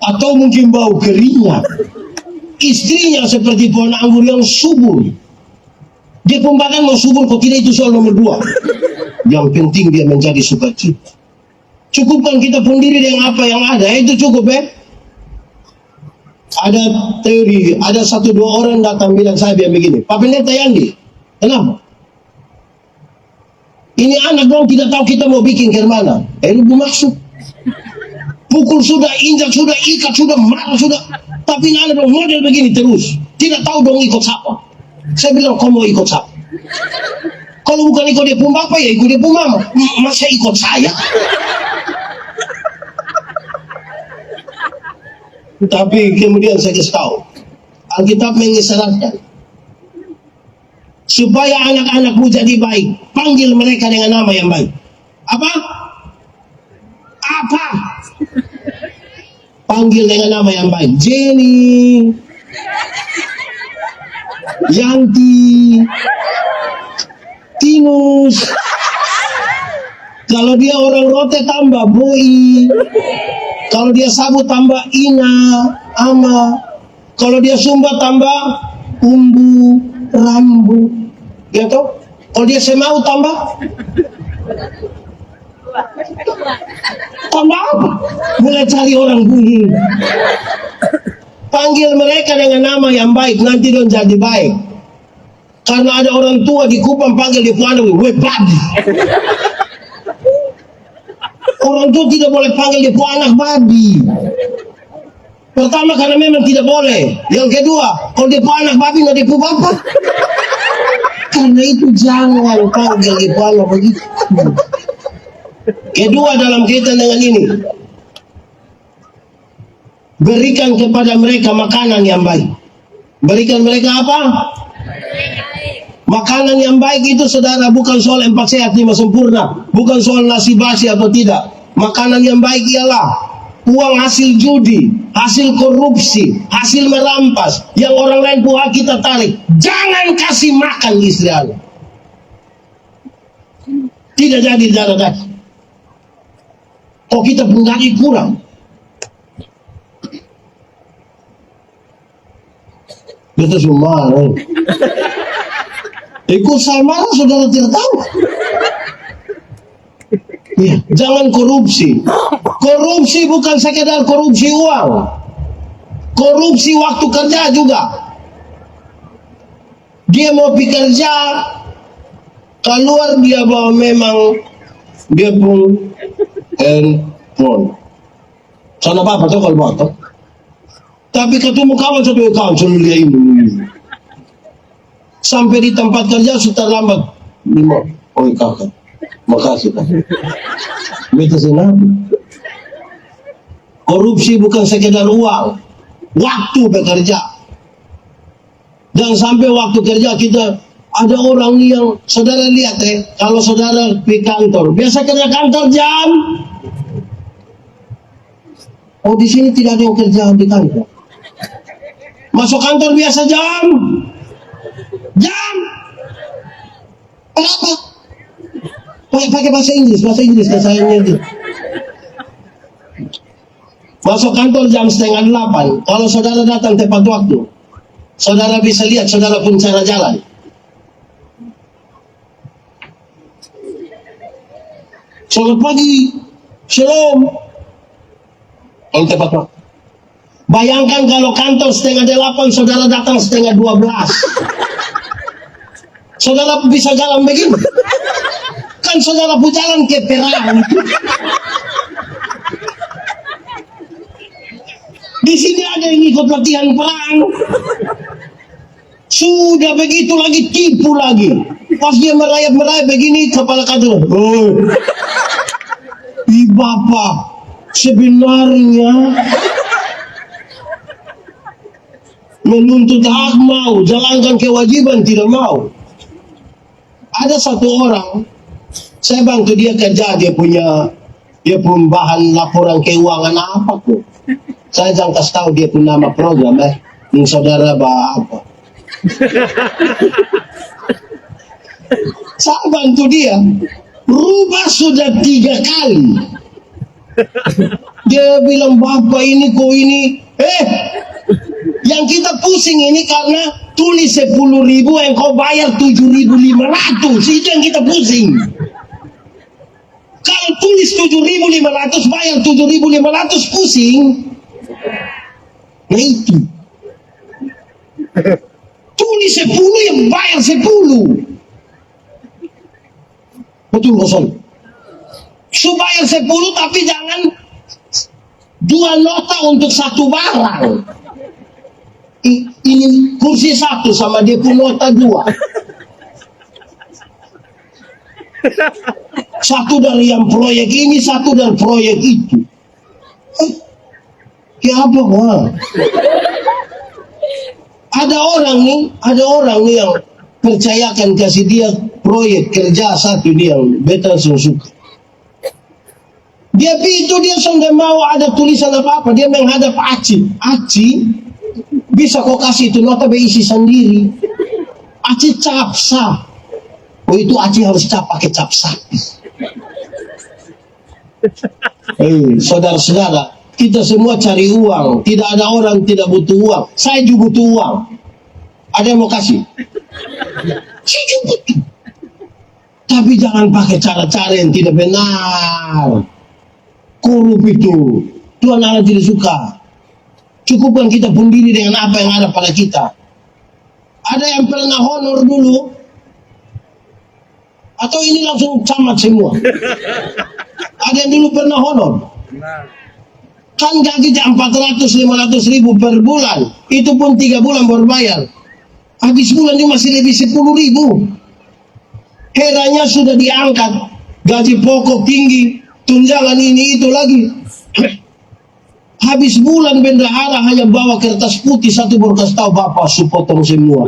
Atau mungkin bau keringat. Istrinya seperti pohon anggur yang subur. Dia pembagian mau subur kok tidak, itu soal nomor 2. Yang penting dia menjadi sukacita. Cukupkan kita pun diri dengan apa yang ada, itu cukup Ada teori, ada 1-2 orang datang bilang saya bilang begini, Pak Pendeta Yandi, kenapa? Ini anak dong tidak tahu kita mau bikin ke mana. Lu bermaksud pukul sudah, injak sudah, ikat sudah, marah sudah, tapi anak dong model begini terus, tidak tahu dong ikut siapa. Saya bilang, kau mau ikut siapa? Kalau bukan ikut dia pun bapak, ya ikut dia pun mama. Masa ikut saya? Tapi kemudian saya kasih tahu, Alkitab mengisyaratkan supaya anak-anakmu jadi baik, panggil mereka dengan nama yang baik. Apa? Panggil dengan nama yang baik. Jenny, Yanti, Tinus. Kalau dia orang Rote tambah Boy. Kalau dia Sabu tambah Ina, Ama. Kalau dia Sumba tambah Umbu, Rambu. Ya toh? Kalau dia Semau tambah apa? Mulai cari orang bunyi. Panggil mereka dengan nama yang baik, nanti dong jadi baik. Karena ada orang tua di Kupang panggil di Puanang, we babi. Orang tua tidak boleh panggil dia anak babi. Pertama karena memang tidak boleh. Yang kedua, kalau dia anak babi nggak dia apa? Karena itu jangan panggil dia anak begitu. Kedua dalam kaitan dengan ini, berikan kepada mereka makanan yang baik. Berikan mereka apa? Makanan yang baik itu saudara bukan soal 4 sehat 5 sempurna, bukan soal nasi basi atau tidak. Makanan yang baik ialah uang hasil judi, hasil korupsi, hasil merampas, yang orang lain punya kita tarik. Jangan kasih makan istri Anda. Tidak jadi darah daging. Kok kita pun gaji kurang. Kita semua ikut saya marah, saudara tidak tahu. Ya, jangan korupsi. Korupsi bukan sekedar korupsi uang. Korupsi waktu kerja juga. Dia mau bekerja, keluar dia bawa memang dia pun handphone. Sana apa tuh kalau bawa. Tapi ketemu kawan selalu dia ini. Sampai di tempat kerja sudah terlambat 5. Oh kakak, makasih kakak. Minta senang. Korupsi bukan sekedar uang, waktu bekerja. Dan sampai waktu kerja kita ada orang yang saudara lihat kalau saudara di kantor, biasa kerja kantor jam. Oh di sini tidak ada yang kerja di kantor. Masuk kantor biasa jam. Kenapa? Pakai bahasa Inggris sayangnya itu. Masuk kantor jam 7:30. Kalau saudara datang tepat waktu, saudara bisa lihat saudara pun cara jalan. Selamat pagi, shalom. Kalau tepat waktu. Bayangkan kalau kantor 7:30, saudara datang 11:30. Saudara bisa jalan begini. Kan saudara pun jalan ke perang. Di sini ada yang ikut latihan perang. Sudah begitu lagi tipu lagi. Pas dia merayap begini, kepala kantor. Oh, Bapak, sebenarnya menuntut hak mau, jalankan kewajiban tidak mau. Ada satu orang, saya bantu dia kerja, dia punya bahan laporan keuangan apa kok. Saya jangan kasih tahu dia punya nama program saudara apa. Saya bantu dia, rubah sudah 3 kali. Dia bilang, Bapak ini kok ini, yang kita pusing ini karena tulis 10.000 yang kau bayar 7.500, itu yang kita pusing. Kalau tulis 7.500 bayar 7.500 pusing. Nah itu. Tulis 10 yang bayar 10. Betul Rasul. So bayar 10 tapi jangan 2 nota untuk 1 barang. Ini kursi 1 sama dia pun nota 2. Satu dari yang proyek ini, satu dari proyek itu. Kayak apa wah? Ada orang nih yang percayakan kasih dia proyek kerja satu dia yang beta suka. Dia itu dia sudah mau ada tulisan apa-apa, dia menghadap Aci. Aci bisa kau kasih itu nota berisi sendiri. Aci capsa. Oh itu Aci harus cap pakai cap sapi. Saudara-saudara, kita semua cari uang. Tidak ada orang tidak butuh uang. Saya juga butuh uang. Ada yang mau kasih? Saya juga butuh. Tapi jangan pakai cara-cara yang tidak benar. Korup itu Tuhan Allah tidak suka. Cukupkan kita pendiri dengan apa yang ada pada kita. Ada yang pernah honor dulu? Atau ini langsung camat semua? Ada yang dulu pernah honor? Kan gaji 400-500 ribu per bulan. Itu pun 3 bulan baru bayar. Habis bulan itu masih lebih 10 ribu. Heranya sudah diangkat. Gaji pokok tinggi. Tunjangan ini itu lagi. Habis bulan bendahara hanya bawa kertas putih satu baru kasih tahu Bapak supotong semua.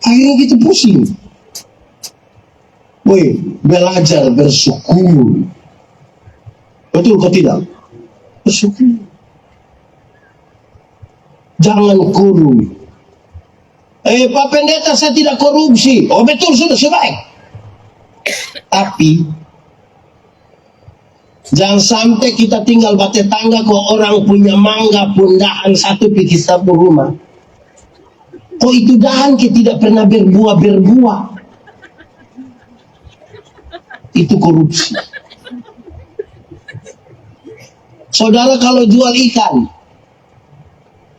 Akhirnya kita pusing. Woi, belajar bersyukur. Betul kok tidak? Bersyukur. Jangan korup. Pak Pendeta saya tidak korupsi. Oh betul sudah sebaik. Tapi jangan sampai kita tinggal bate tangga kok orang punya mangga pundahan satu pikir satu rumah. Kok itu dahan kita tidak pernah berbuah. Itu korupsi. Saudara kalau jual ikan,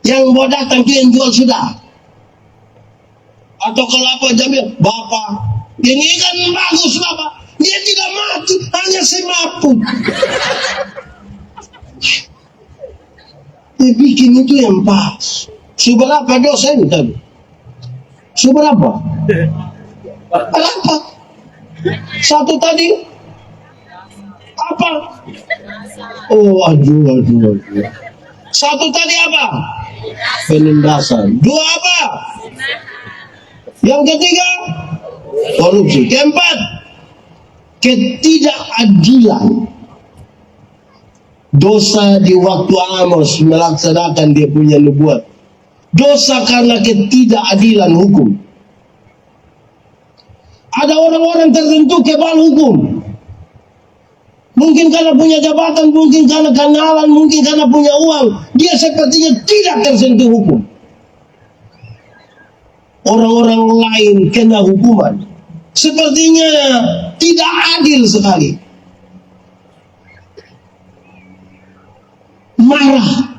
yang mau datang itu yang jual sudah. Atau kalau apa jamnya, Bapak, ini ikan bagus Bapak. Dia tidak mati, hanya semaput. Dia bikin itu yang pas. Seberapa dosen tadi? Seberapa? Berapa? Satu tadi? Apa? Oh, aduh. Satu tadi apa? Penindasan. 2 apa? Yang ketiga? Korupsi. Keempat? Ketidakadilan. Dosa di waktu Amos melaksanakan dia punya nubuat. Dosa karena ketidakadilan hukum. Ada orang-orang tertentu kebal hukum. Mungkin karena punya jabatan, mungkin karena kenalan, mungkin karena punya uang. Dia sepertinya tidak tersentuh hukum. Orang-orang lain kena hukuman. Sepertinya tidak adil sekali. Marah.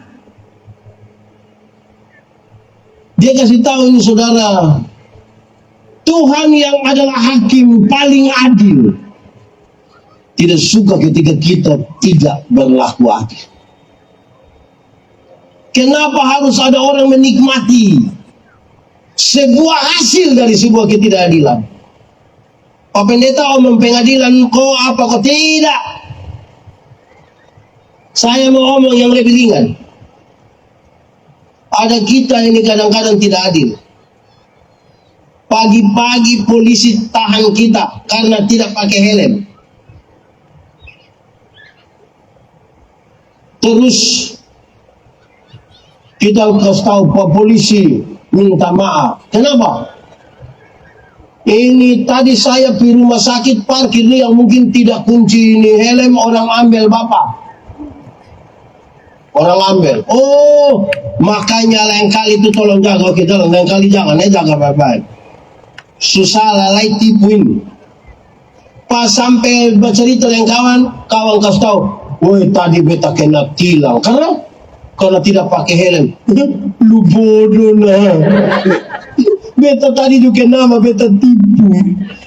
Dia kasih tahu ini saudara, Tuhan yang adalah hakim paling adil tidak suka ketika kita tidak berlaku adil. Kenapa harus ada orang menikmati sebuah hasil dari sebuah ketidakadilan? Pak Pendeta omong pengadilan kau apa kau tidak? Saya mau omong yang lebih ringan. Ada kita ini kadang-kadang tidak adil. Pagi-pagi polisi tahan kita karena tidak pakai helm. Terus kita kasih tahu Pak polisi minta maaf. Kenapa? Ini tadi saya di rumah sakit parkir yang mungkin tidak kunci ini helm, orang ambil Bapak. Orang ambil. Oh, makanya lain kali itu tolong jaga kita, lain kali jangan jaga baik-baik. Susah lalai tipuin. Pas sampai bercerita dengan kawan kasih tahu, woi tadi beta kena tilang karena tidak pakai helm. Lu bodoh nah. Beta tadi juga nama beta tipu.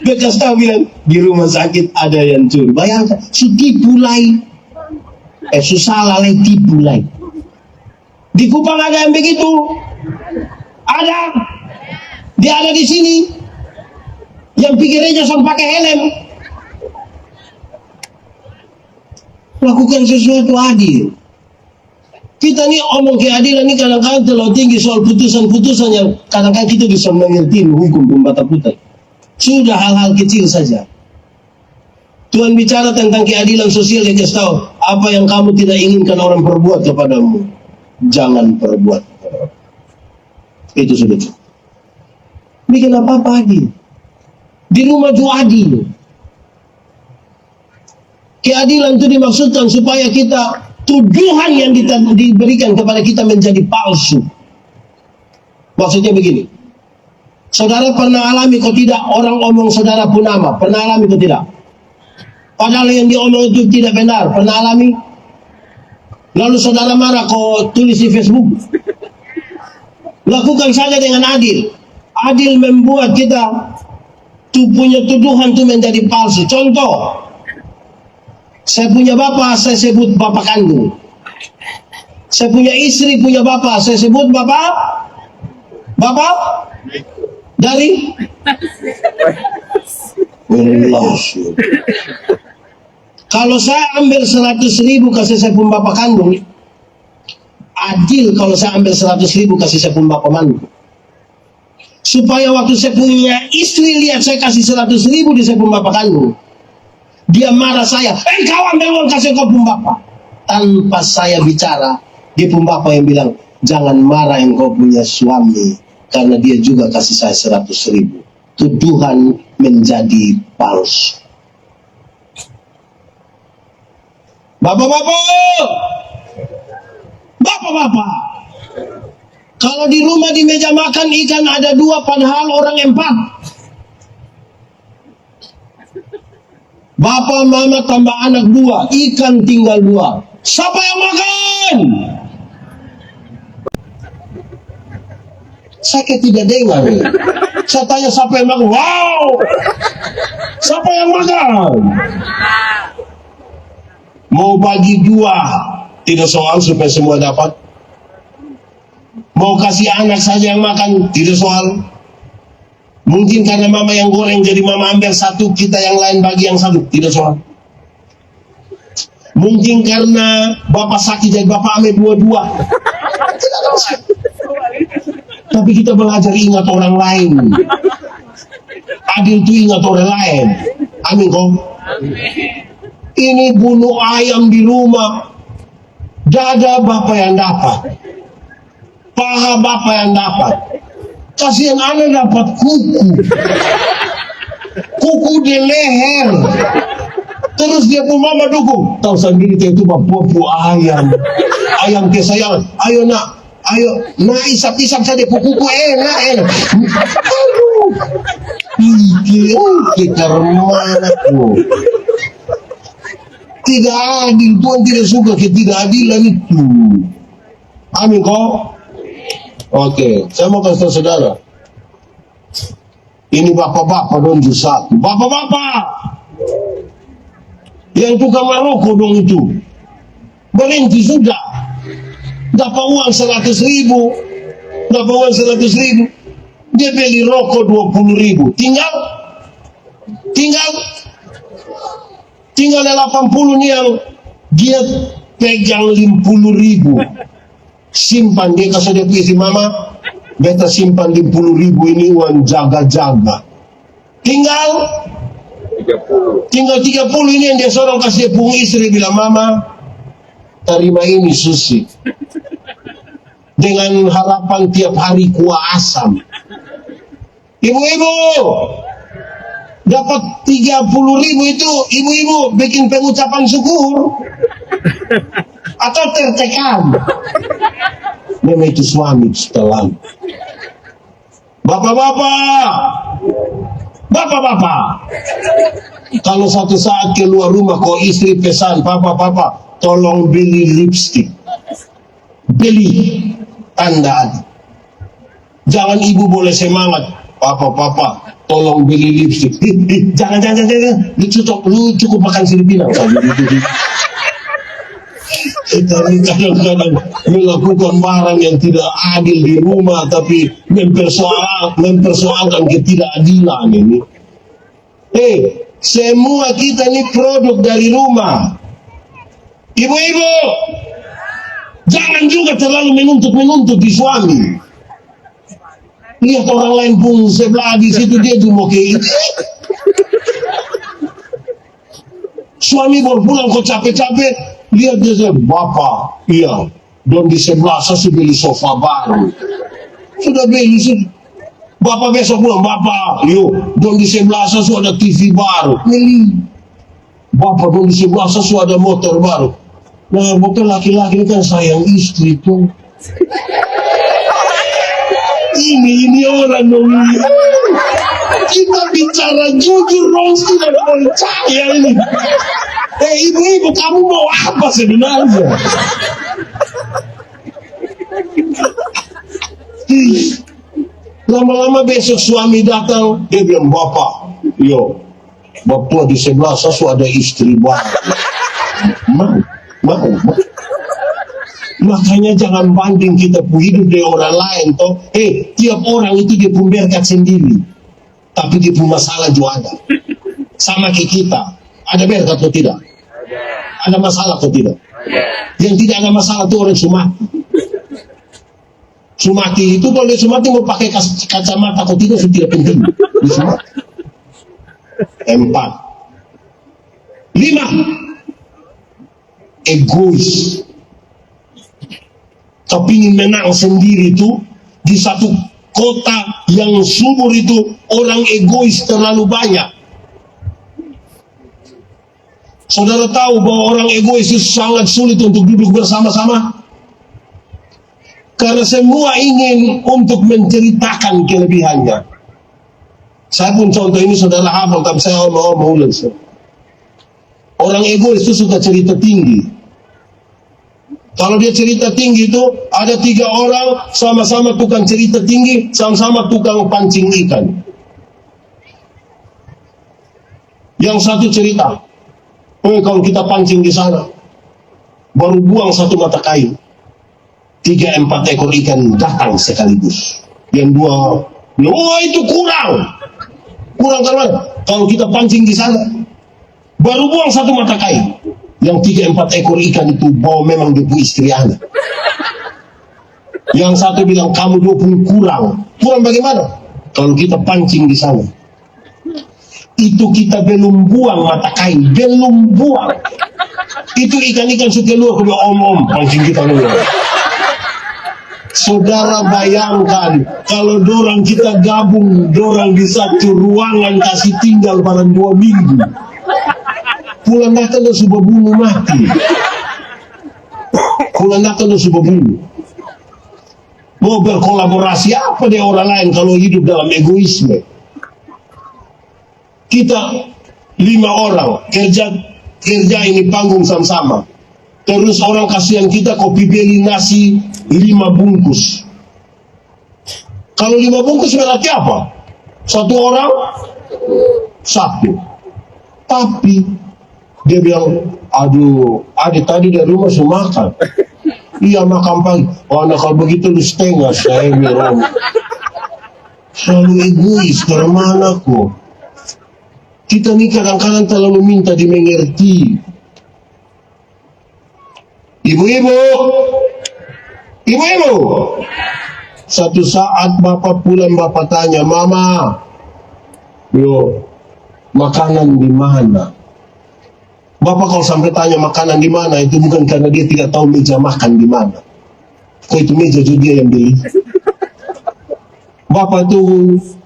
Beta kasih tahu bilang di rumah sakit ada yang curi. Bayangkan, si tipu lain. Susah lalai tipu lain. Di Kupang ada yang begitu. Ada. Dia ada di sini. Yang pikirnya sampai pakai helm. Lakukan sesuatu adil. Kita nih omong keadilan ini kadang-kadang terlalu tinggi soal putusan-putusan yang kadang-kadang kita bisa mengerti hukum pembata putih. Sudah hal-hal kecil saja. Tuhan bicara tentang keadilan sosial, dia kasih tahu apa yang kamu tidak inginkan orang perbuat kepadamu, jangan perbuat. Itu sudah cukup. Bikin apa-apa adil. Di rumah juga adil. Keadilan itu dimaksudkan supaya kita tuduhan yang diberikan kepada kita menjadi palsu. Maksudnya begini. Saudara pernah alami kok tidak orang omong saudara punama? Pernah alami kok tidak? Padahal yang diomong itu tidak benar. Pernah alami? Lalu saudara marah kok tulis di Facebook. Lakukan saja dengan adil. Adil membuat kita punya tuduhan itu menjadi palsu. Contoh, saya punya bapak, saya sebut bapak kandung. Saya punya istri, punya bapak, saya sebut bapak dari kalau saya ambil 100.000 kasih saya pun bapak kandung, adil kalau saya ambil 100.000 kasih saya pun bapak mandu. Supaya waktu saya punya istri lihat saya kasih 100.000 di saya pun bapak kandung, dia marah saya, kau ambil uang kasih kau pun bapak. Tanpa saya bicara, dia pun bapak yang bilang, jangan marah engkau punya suami, karena dia juga kasih saya 100.000. Tuduhan menjadi palsu. Bapak-bapak, kalau di rumah di meja makan ikan ada 2 padahal orang 4. Bapak, mama tambah anak 2, ikan tinggal 2. Siapa yang makan? Saya tidak dengar. Saya tanya siapa yang makan? Wow! Siapa yang makan? Mau bagi 2, tidak soal supaya semua dapat. Mau kasih anak saja yang makan, tidak soal. Mungkin karena mama yang goreng jadi mama ambil 1, kita yang lain bagi yang 1, tidak soal. Mungkin karena bapak sakit jadi bapak ambil 2-2, tidak soal. Tapi kita belajar ingat orang lain. Adil itu ingat orang lain. Amin kok. Ini bunuh ayam di rumah, dada bapak yang dapat, paha bapak yang dapat. Kasihan anak dapat kuku. kuku di leher. Terus dia pun mama dukung. Tahu sendiri itu pupu ayam. Ayam kesayangan. Ayo nak, ayo nak isap-isap saja kuku enak. Aduh. Pikir karmaku. Tidak adil, Tuhan tidak suka ketidakadilan itu. Amin kok. Oke, saya mau kasih tahu saudara. Ini bapak-bapak dong satu. Bapak-bapak yang tukang merokok dong itu berhenti sudah. Dapat uang 100.000, dapat uang 100.000, dia beli rokok 20.000. Tinggal 80 nih yang dia pegang 50.000. Simpan, dia kasih dia puisi mama, beta simpan 50.000 ini uang jaga-jaga. Tinggal 30 ini yang dia seorang kasih dia pung istri, bilang mama terima ini susi dengan harapan tiap hari kuah asam. Ibu-ibu dapat 30.000 itu, ibu-ibu bikin pengucapan syukur atau tertekan. Memang itu suami setelah. Bapak-bapak, kalau satu saat keluar rumah kok istri pesan, papa, tolong beli lipstick, beli tanda hati. Jangan ibu boleh semangat, papa, tolong beli lipstick. Jangan, lu cukup makan sirip pinang. Kita ini kadang-kadang melakukan barang yang tidak adil di rumah, tapi mempersoalkan ketidakadilan ini. Semua kita ini produk dari rumah. Ibu-ibu, jangan juga terlalu menuntut di suami. Lihat orang lain pun sebelah di situ dia juga mau kayak gitu. Suami baru pulang kok capek-capek, lihat dia bapak, iya, don di sebelah saya beli sofa baru. Sudah beli sih. Bapak besok pulang, bapak, yuk, don di sebelah saya ada TV baru. Beli. Bapak don di sebelah saya ada motor baru. Nah, motor laki-laki ini kan sayang istri tuh. Ini orang dong. Kita bicara jujur, Ros, tidak percaya ini. Ibu-ibu, kamu mau apa sebenarnya? Lama-lama besok suami datang, dia bilang, bapak, yo, bapak di sebelah saya ada istri baru. Mau. Makanya jangan banding kita hidup dari orang lain toh. Tiap orang itu dia pun berkat sendiri, tapi dia pun masalah juga ada. Sama kayak kita, ada berkat atau tidak? Ada masalah atau tidak? Yang tidak ada masalah itu orang Sumati itu, kalau dia Sumati mau pakai kacamata atau tidak itu tidak penting. 4, 5, egois. Kepingin menang sendiri itu di satu kota yang subur itu orang egois terlalu banyak. Saudara tahu bahwa orang egois itu sangat sulit untuk duduk bersama-sama karena semua ingin untuk menceritakan kelebihannya. Saya pun contoh ini saudara hafal, tapi saya mau ulang. Orang egois itu suka cerita tinggi. Kalau dia cerita tinggi itu ada 3 orang sama-sama tukang cerita tinggi, sama-sama tukang pancing ikan. Yang satu cerita, kalau kita pancing di sana, baru buang 1 mata kail, 3-4 ekor ikan datang sekaligus. Yang 2, itu kurang karena kalau kita pancing di sana, baru buang 1 mata kail. Yang 3-4 ekor ikan itu bawa memang dia punya istri anak. Yang satu bilang kamu 20 kurang bagaimana? Kalau kita pancing di sana, itu kita belum buang mata kain, belum buang. Itu ikan-ikan sudah keluar, om pancing kita keluar. Saudara bayangkan kalau dorang kita gabung, dorang di satu ruangan kasih tinggal barang 2 minggu. Pulang datang dan sudah bunuh mati. Pulang datang dan sudah bunuh. Mau berkolaborasi apa dengan orang lain kalau hidup dalam egoisme? Kita 5 orang kerja ini panggung sama-sama. Terus orang kasihan kita kopi beli nasi 5 bungkus. Kalau 5 bungkus berarti apa? 1 orang 1. Tapi dia bilang, aduh, adik tadi dari rumah sudah makan. Iya makan pagi. Oh, nah kalau begitu lu setengah, saya bilang. Selalu egois, dari mana kok? Kita nih kadang-kadang terlalu minta dimengerti. Ibu-ibu, satu saat bapak pulang, bapak tanya, mama, yo, makanan di mana? Bapak kalau sampai tanya makanan di mana, itu bukan karena dia tidak tahu meja makan di mana. Kok itu meja juga dia yang beli. Bapak itu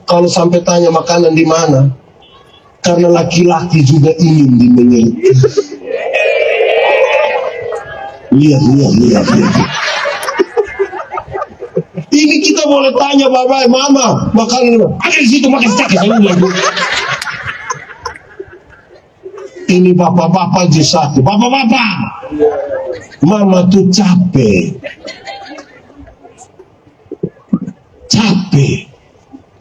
kalau sampai tanya makanan di mana, karena laki-laki juga ingin dimengerti. Lihat. Ini kita boleh tanya bapak, mama, makanan ada di situ, makan sakit saya ulang. Ini bapak-bapak di satu, bapak-bapak, mama tuh capek,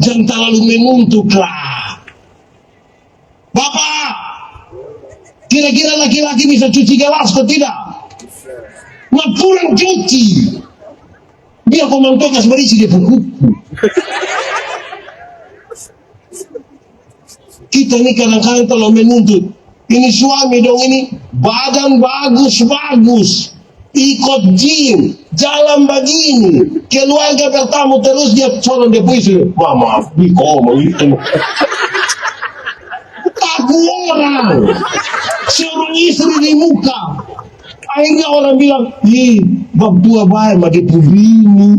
jangan terlalu menuntutlah. Bapak, kira-kira laki-laki bisa cuci gelas atau tidak? Nah pulang cuci, biar komantokas berisi dia kuku. Kita ini kadang-kadang kalau menuntut, ini suami dong ini badan bagus, ikut gym, jalan begini, keluarga bertamu terus dia soalnya dia puisi, mama, biko, itu. Aku orang, suruh istri di muka. Akhirnya orang bilang, ih, bab tua baik, mah dia begini.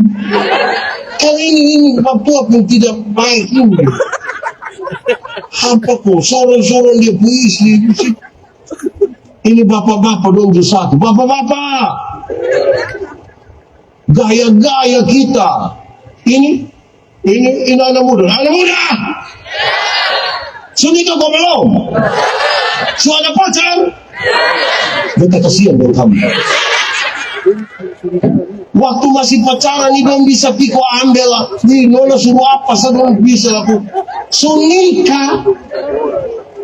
Kan ini bab tua pun tidak baik ini. Apa kok, sorong-sorong dia puisi. Ini bapak-bapak dong di satu. Bapak-bapak, gaya-gaya kita. Ini anak muda. Anak muda! Sunikah kau belum? Suara pacar? Beta kasihan dengan kamu. Waktu masih pacaran ini belum bisa piko ambil lah. Nih nona suruh apa saya belum bisa aku. Sunika.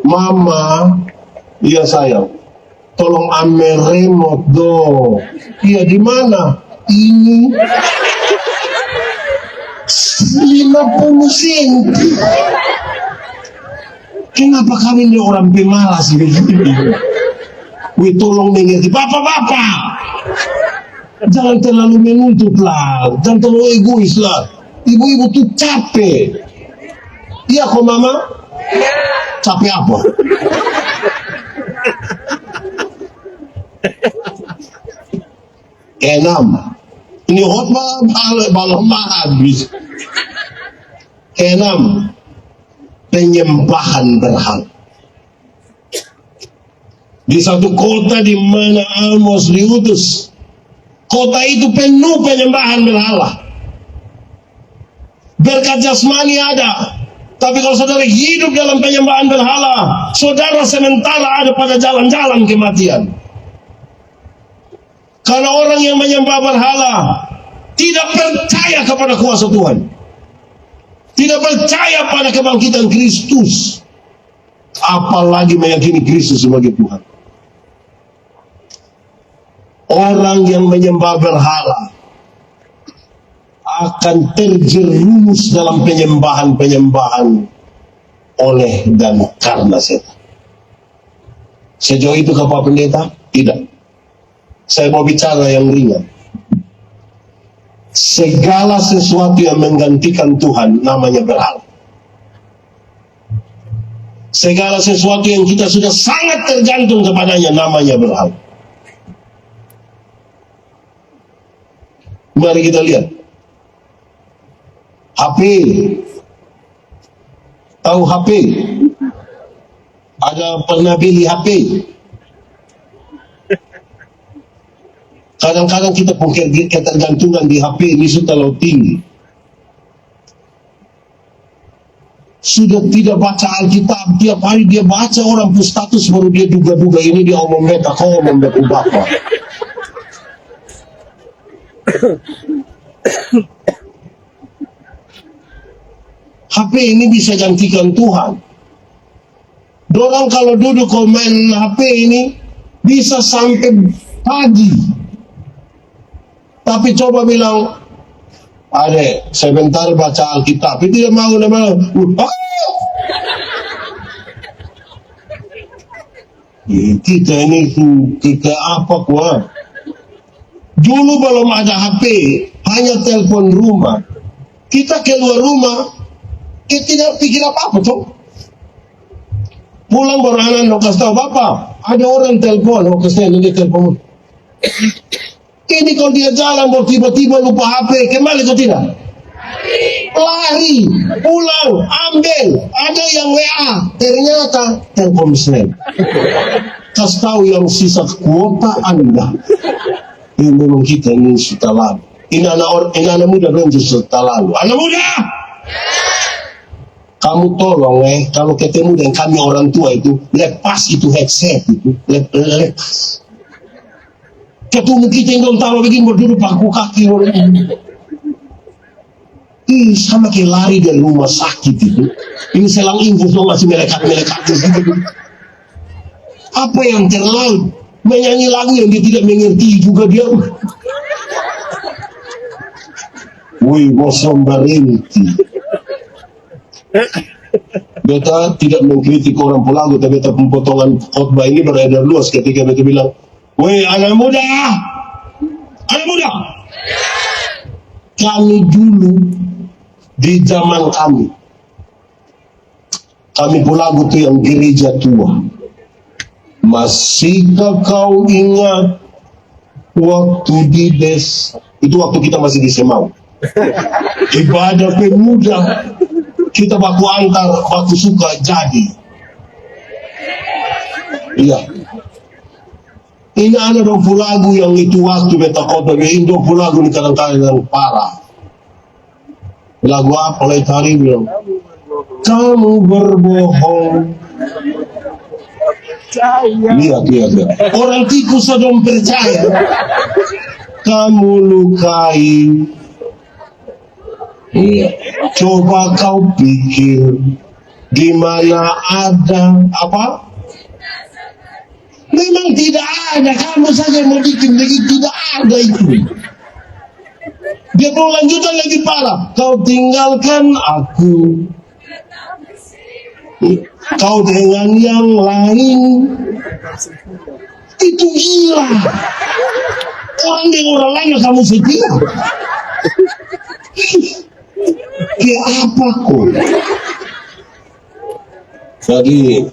Mama, iya sayang. Tolong ambil remote dong. Iya di mana? Ini 50 senti. Kenapa kami ini orang pemalas begini? Wih tolong mengerti, bapak-bapak, jangan terlalu menuntut lah, jangan terlalu egois lah. Ibu-ibu tuh capek. Iya kok mama? Capek apa? Enam. Ini khotbah balon habis. Enam. Penyembahan berhala. Di satu kota di mana Amos diutus, kota itu penuh penyembahan berhala. Berkat jasmani ada, tapi kalau saudara hidup dalam penyembahan berhala, saudara sementara ada pada jalan-jalan kematian. Karena orang yang menyembah berhala tidak percaya kepada kuasa Tuhan, tidak percaya pada kebangkitan Kristus, apalagi meyakini Kristus sebagai Tuhan. Orang yang menyembah berhala akan terjerumus dalam penyembahan-penyembahan oleh dan karena setan. Sejauh itu ke Pak Pendeta? Tidak. Saya mau bicara yang ringan. Segala sesuatu yang menggantikan Tuhan namanya berhala. Segala sesuatu yang kita sudah sangat tergantung kepadanya namanya berhala. Mari kita lihat HP. Tahu HP? Ada pernah beli HP? Kadang-kadang kita pun ketergantungan di HP ini sudah terlalu tinggi. Sudah tidak baca Alkitab, tiap hari dia baca orang pun status baru dia duga-duga ini dia omong beta, kau omong beta bapa. HP ini bisa gantikan Tuhan. Dorang kalau duduk kau main HP ini bisa sampai pagi. Tapi coba bilang, adek, sebentar baca Alkitab. Itu dia mau, kita ini kita apa kuah? Dulu belum ada HP, hanya telepon rumah. Kita keluar rumah, kita tidak pikir apa-apa toh. Pulang baru anak kasih tahu bapak, ada orang telepon, kasih dia telepon. Ini kalau dia jalan baru tiba-tiba lupa HP, kembali kau tidak? Lari, pulang, ambil, ada yang WA, ternyata Telkomsel. Kasih tahu yang sisa kuota Anda. Ini memang kita ini sudah lalu. Ini anak muda belum sudah lalu. Anak muda, kamu tolong kalau ketemu dengan kami orang tua itu lepas itu headset itu, lepas. Ketemu kita yang belum tahu begini berduduk paku kaki ini sama kayak lari dari rumah sakit itu. Ini selang infus masih melekat-melekat di situ. Apa yang terlalu menyanyi lagu yang dia tidak mengerti juga dia. Wih, bosom berhenti. Beta tidak mengkritik orang Pulago, tapi beta potongan khotbah ini beredar luas ketika beta bilang, wih anak muda, kami dulu di zaman kami Pulago itu yang gereja tua. Masihkah kau ingat waktu di desa? Itu waktu kita masih di Semau. Ibadah pemuda, kita baku antar, baku suka jadi. Iya. Ini ada dong Pulago yang itu waktu beta kota, ini dong Pulago ini kadang-kadang yang parah. Lagu apa lagi tadi bilang? Kamu berbohong. Lihat. Orang tikus sedang percaya. Kamu lukai. Coba kau pikir di mana ada apa? Memang tidak ada. Kamu saja mau bikin begitu, tidak ada itu. Dia mau lanjutan lagi parah. Kau tinggalkan aku, kau dengan yang lain. Itu gila. Orang dengan orang lain kamu setia. Kayak apa kok? Jadi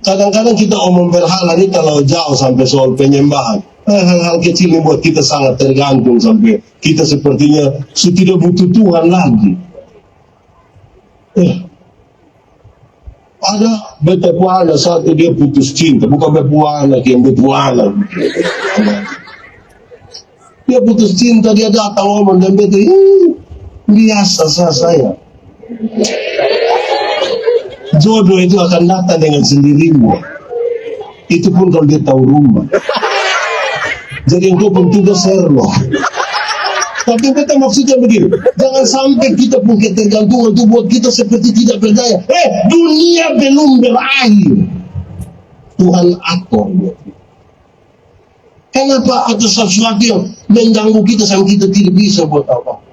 kadang-kadang kita omong berhala ini terlalu jauh sampai soal penyembahan. Hal-hal kecil ini buat kita sangat tergantung sampai kita sepertinya sudah tidak butuh Tuhan lagi. Ada betul anak satu dia putus cinta, bukan betul anak yang betul anak. Dia putus cinta, dia datang ngomong dan betul biasa saya. Jodoh itu akan datang dengan sendirinya. Itu pun kalau dia tahu rumah. Jadi itu pun tugas Sherlock. Tapi kita maksudnya begini, jangan sampai kita pun ketergantungan itu buat kita seperti tidak berdaya. Dunia belum berakhir. Tuhan atur. Kenapa ada sesuatu yang mengganggu kita sampai kita tidak bisa buat apa?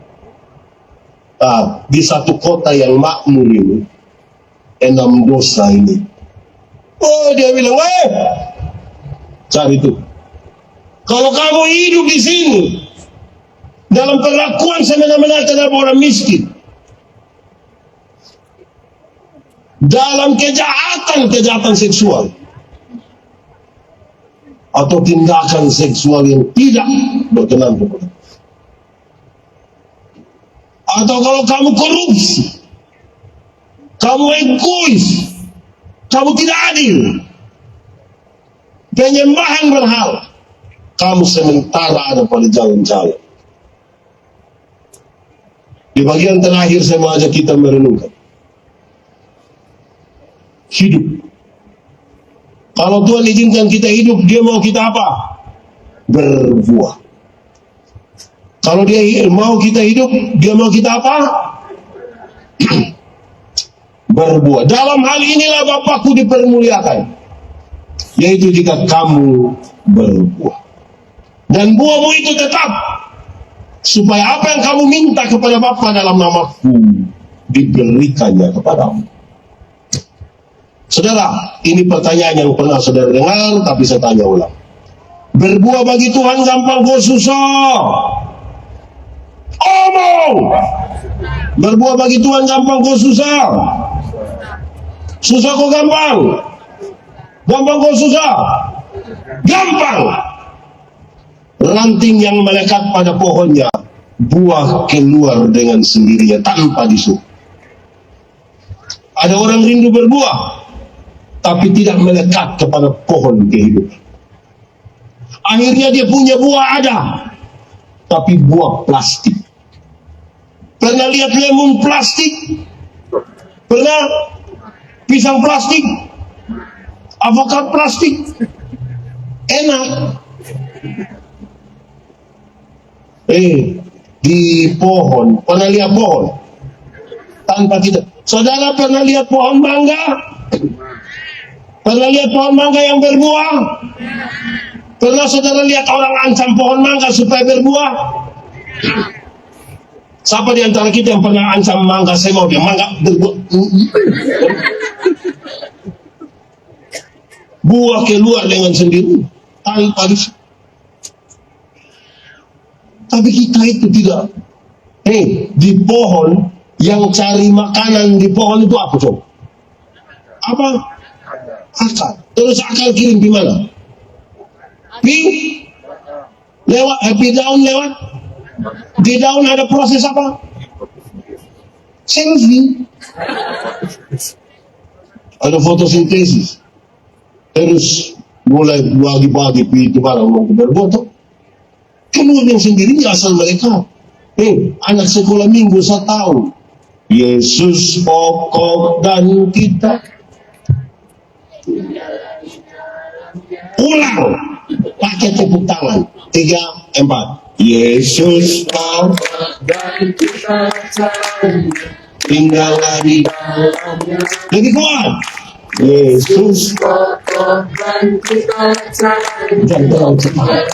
Di satu kota yang makmur ini, 6 dosa ini. Oh, dia bilang, cari itu. Kalau kamu hidup di sini dalam perlakuan semena-mena terhadap orang miskin, dalam kejahatan seksual atau tindakan seksual yang tidak berkenan kepada atau kalau kamu korupsi, kamu egois, kamu tidak adil, penyembahan berhala, kamu sementara ada pada jalan-jalan. Di bagian terakhir saya mau ajak kita merenungkan hidup. Kalau Tuhan izinkan kita hidup, Dia mau kita apa? Berbuah. Kalau Dia mau kita hidup, Dia mau kita apa? Berbuah. Dalam hal inilah Bapakku dipermuliakan, yaitu jika kamu berbuah. Dan buahmu itu tetap, supaya apa yang kamu minta kepada Bapa dalam namaku diberikannya kepadamu. Saudara, ini pertanyaan yang pernah saudara dengar, tapi saya tanya ulang. Berbuah bagi Tuhan gampang kok susah? Omong! Berbuah bagi Tuhan gampang kok susah? Susah kok gampang? Gampang kok susah? Gampang! Ranting yang melekat pada pohonnya, buah keluar dengan sendirinya tanpa disuruh. Ada orang rindu berbuah, tapi tidak melekat kepada pohon kehidupan. Akhirnya dia punya buah ada, tapi buah plastik. Pernah lihat lemon plastik? Pernah? Pisang plastik? Avokat plastik? Enak. Di pohon, pernah lihat pohon? Tanpa kita. Saudara pernah lihat pohon mangga? Pernah lihat pohon mangga yang berbuah? Pernah saudara lihat orang ancam pohon mangga supaya berbuah? Siapa di antara kita yang pernah ancam mangga? Saya mau dia mangga berbuah. Buah keluar dengan sendiri tanpa disuruh. Tapi kita itu tidak. Di pohon yang cari makanan di pohon itu apa coba? Apa? Akal. Terus akal kirim di mana? Lewat daun lewat. Di daun ada proses apa? Selfie. Ada fotosintesis. Terus mulai bagi-bagi itu barang mau berbuat. Keluar yang sendirinya asal mereka. Anak sekolah minggu 1 tahun. Yesus pokok dan kita. Ulang. Pakai tepuk tangan. 3, 4. Yesus pokok dan kita tinggallah di dalamnya. Lebih kuat. Yesus pokok dan kita jangan terlalu cepat.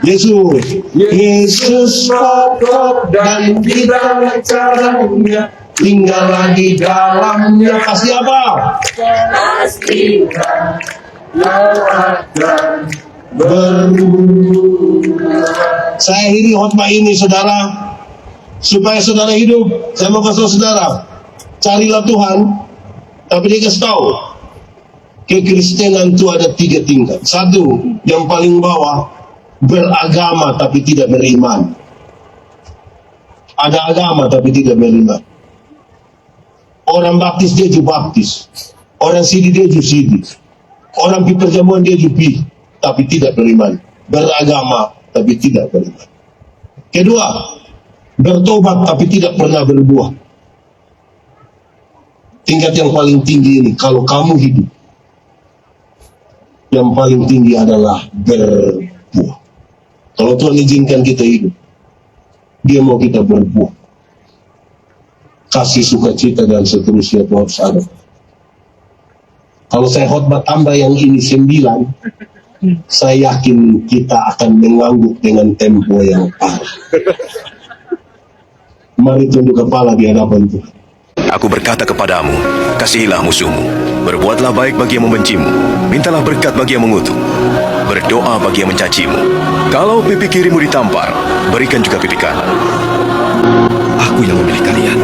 Yesus pokok dan kita caranya, tinggallah di dalamnya. Pasti apa? Pasti akan berbuah. Saya akhiri khotbah ini saudara, supaya saudara hidup. Saya mau kasih saudara, carilah Tuhan, tapi dia kasih tahu kekristenan itu ada 3 tingkat. 1, yang paling bawah, beragama tapi tidak beriman. Ada agama tapi tidak beriman. Orang baptis dia juga baptis, orang sidi dia juga sidi, orang pi perjamuan dia juga pi, tapi tidak beriman. Beragama tapi tidak beriman. Kedua, bertobat tapi tidak pernah berbuah. Tingkat yang paling tinggi ini, kalau kamu hidup, yang paling tinggi adalah berbuah. Kalau Tuhan izinkan kita hidup, Dia mau kita berbuah. Kasih sukacita dan seterusnya itu harus ada. Kalau saya khotbah tambah yang ini 9, saya yakin kita akan mengangguk dengan tempo yang parah. Mari tunduk kepala di hadapan Tuhan. Aku berkata kepadamu, kasihilah musuhmu, berbuatlah baik bagi yang membencimu, mintalah berkat bagi yang mengutuk, berdoa bagi yang mencacimu. Kalau pipi kirimu ditampar, berikan juga pipi kanan. Aku yang memilih kalian.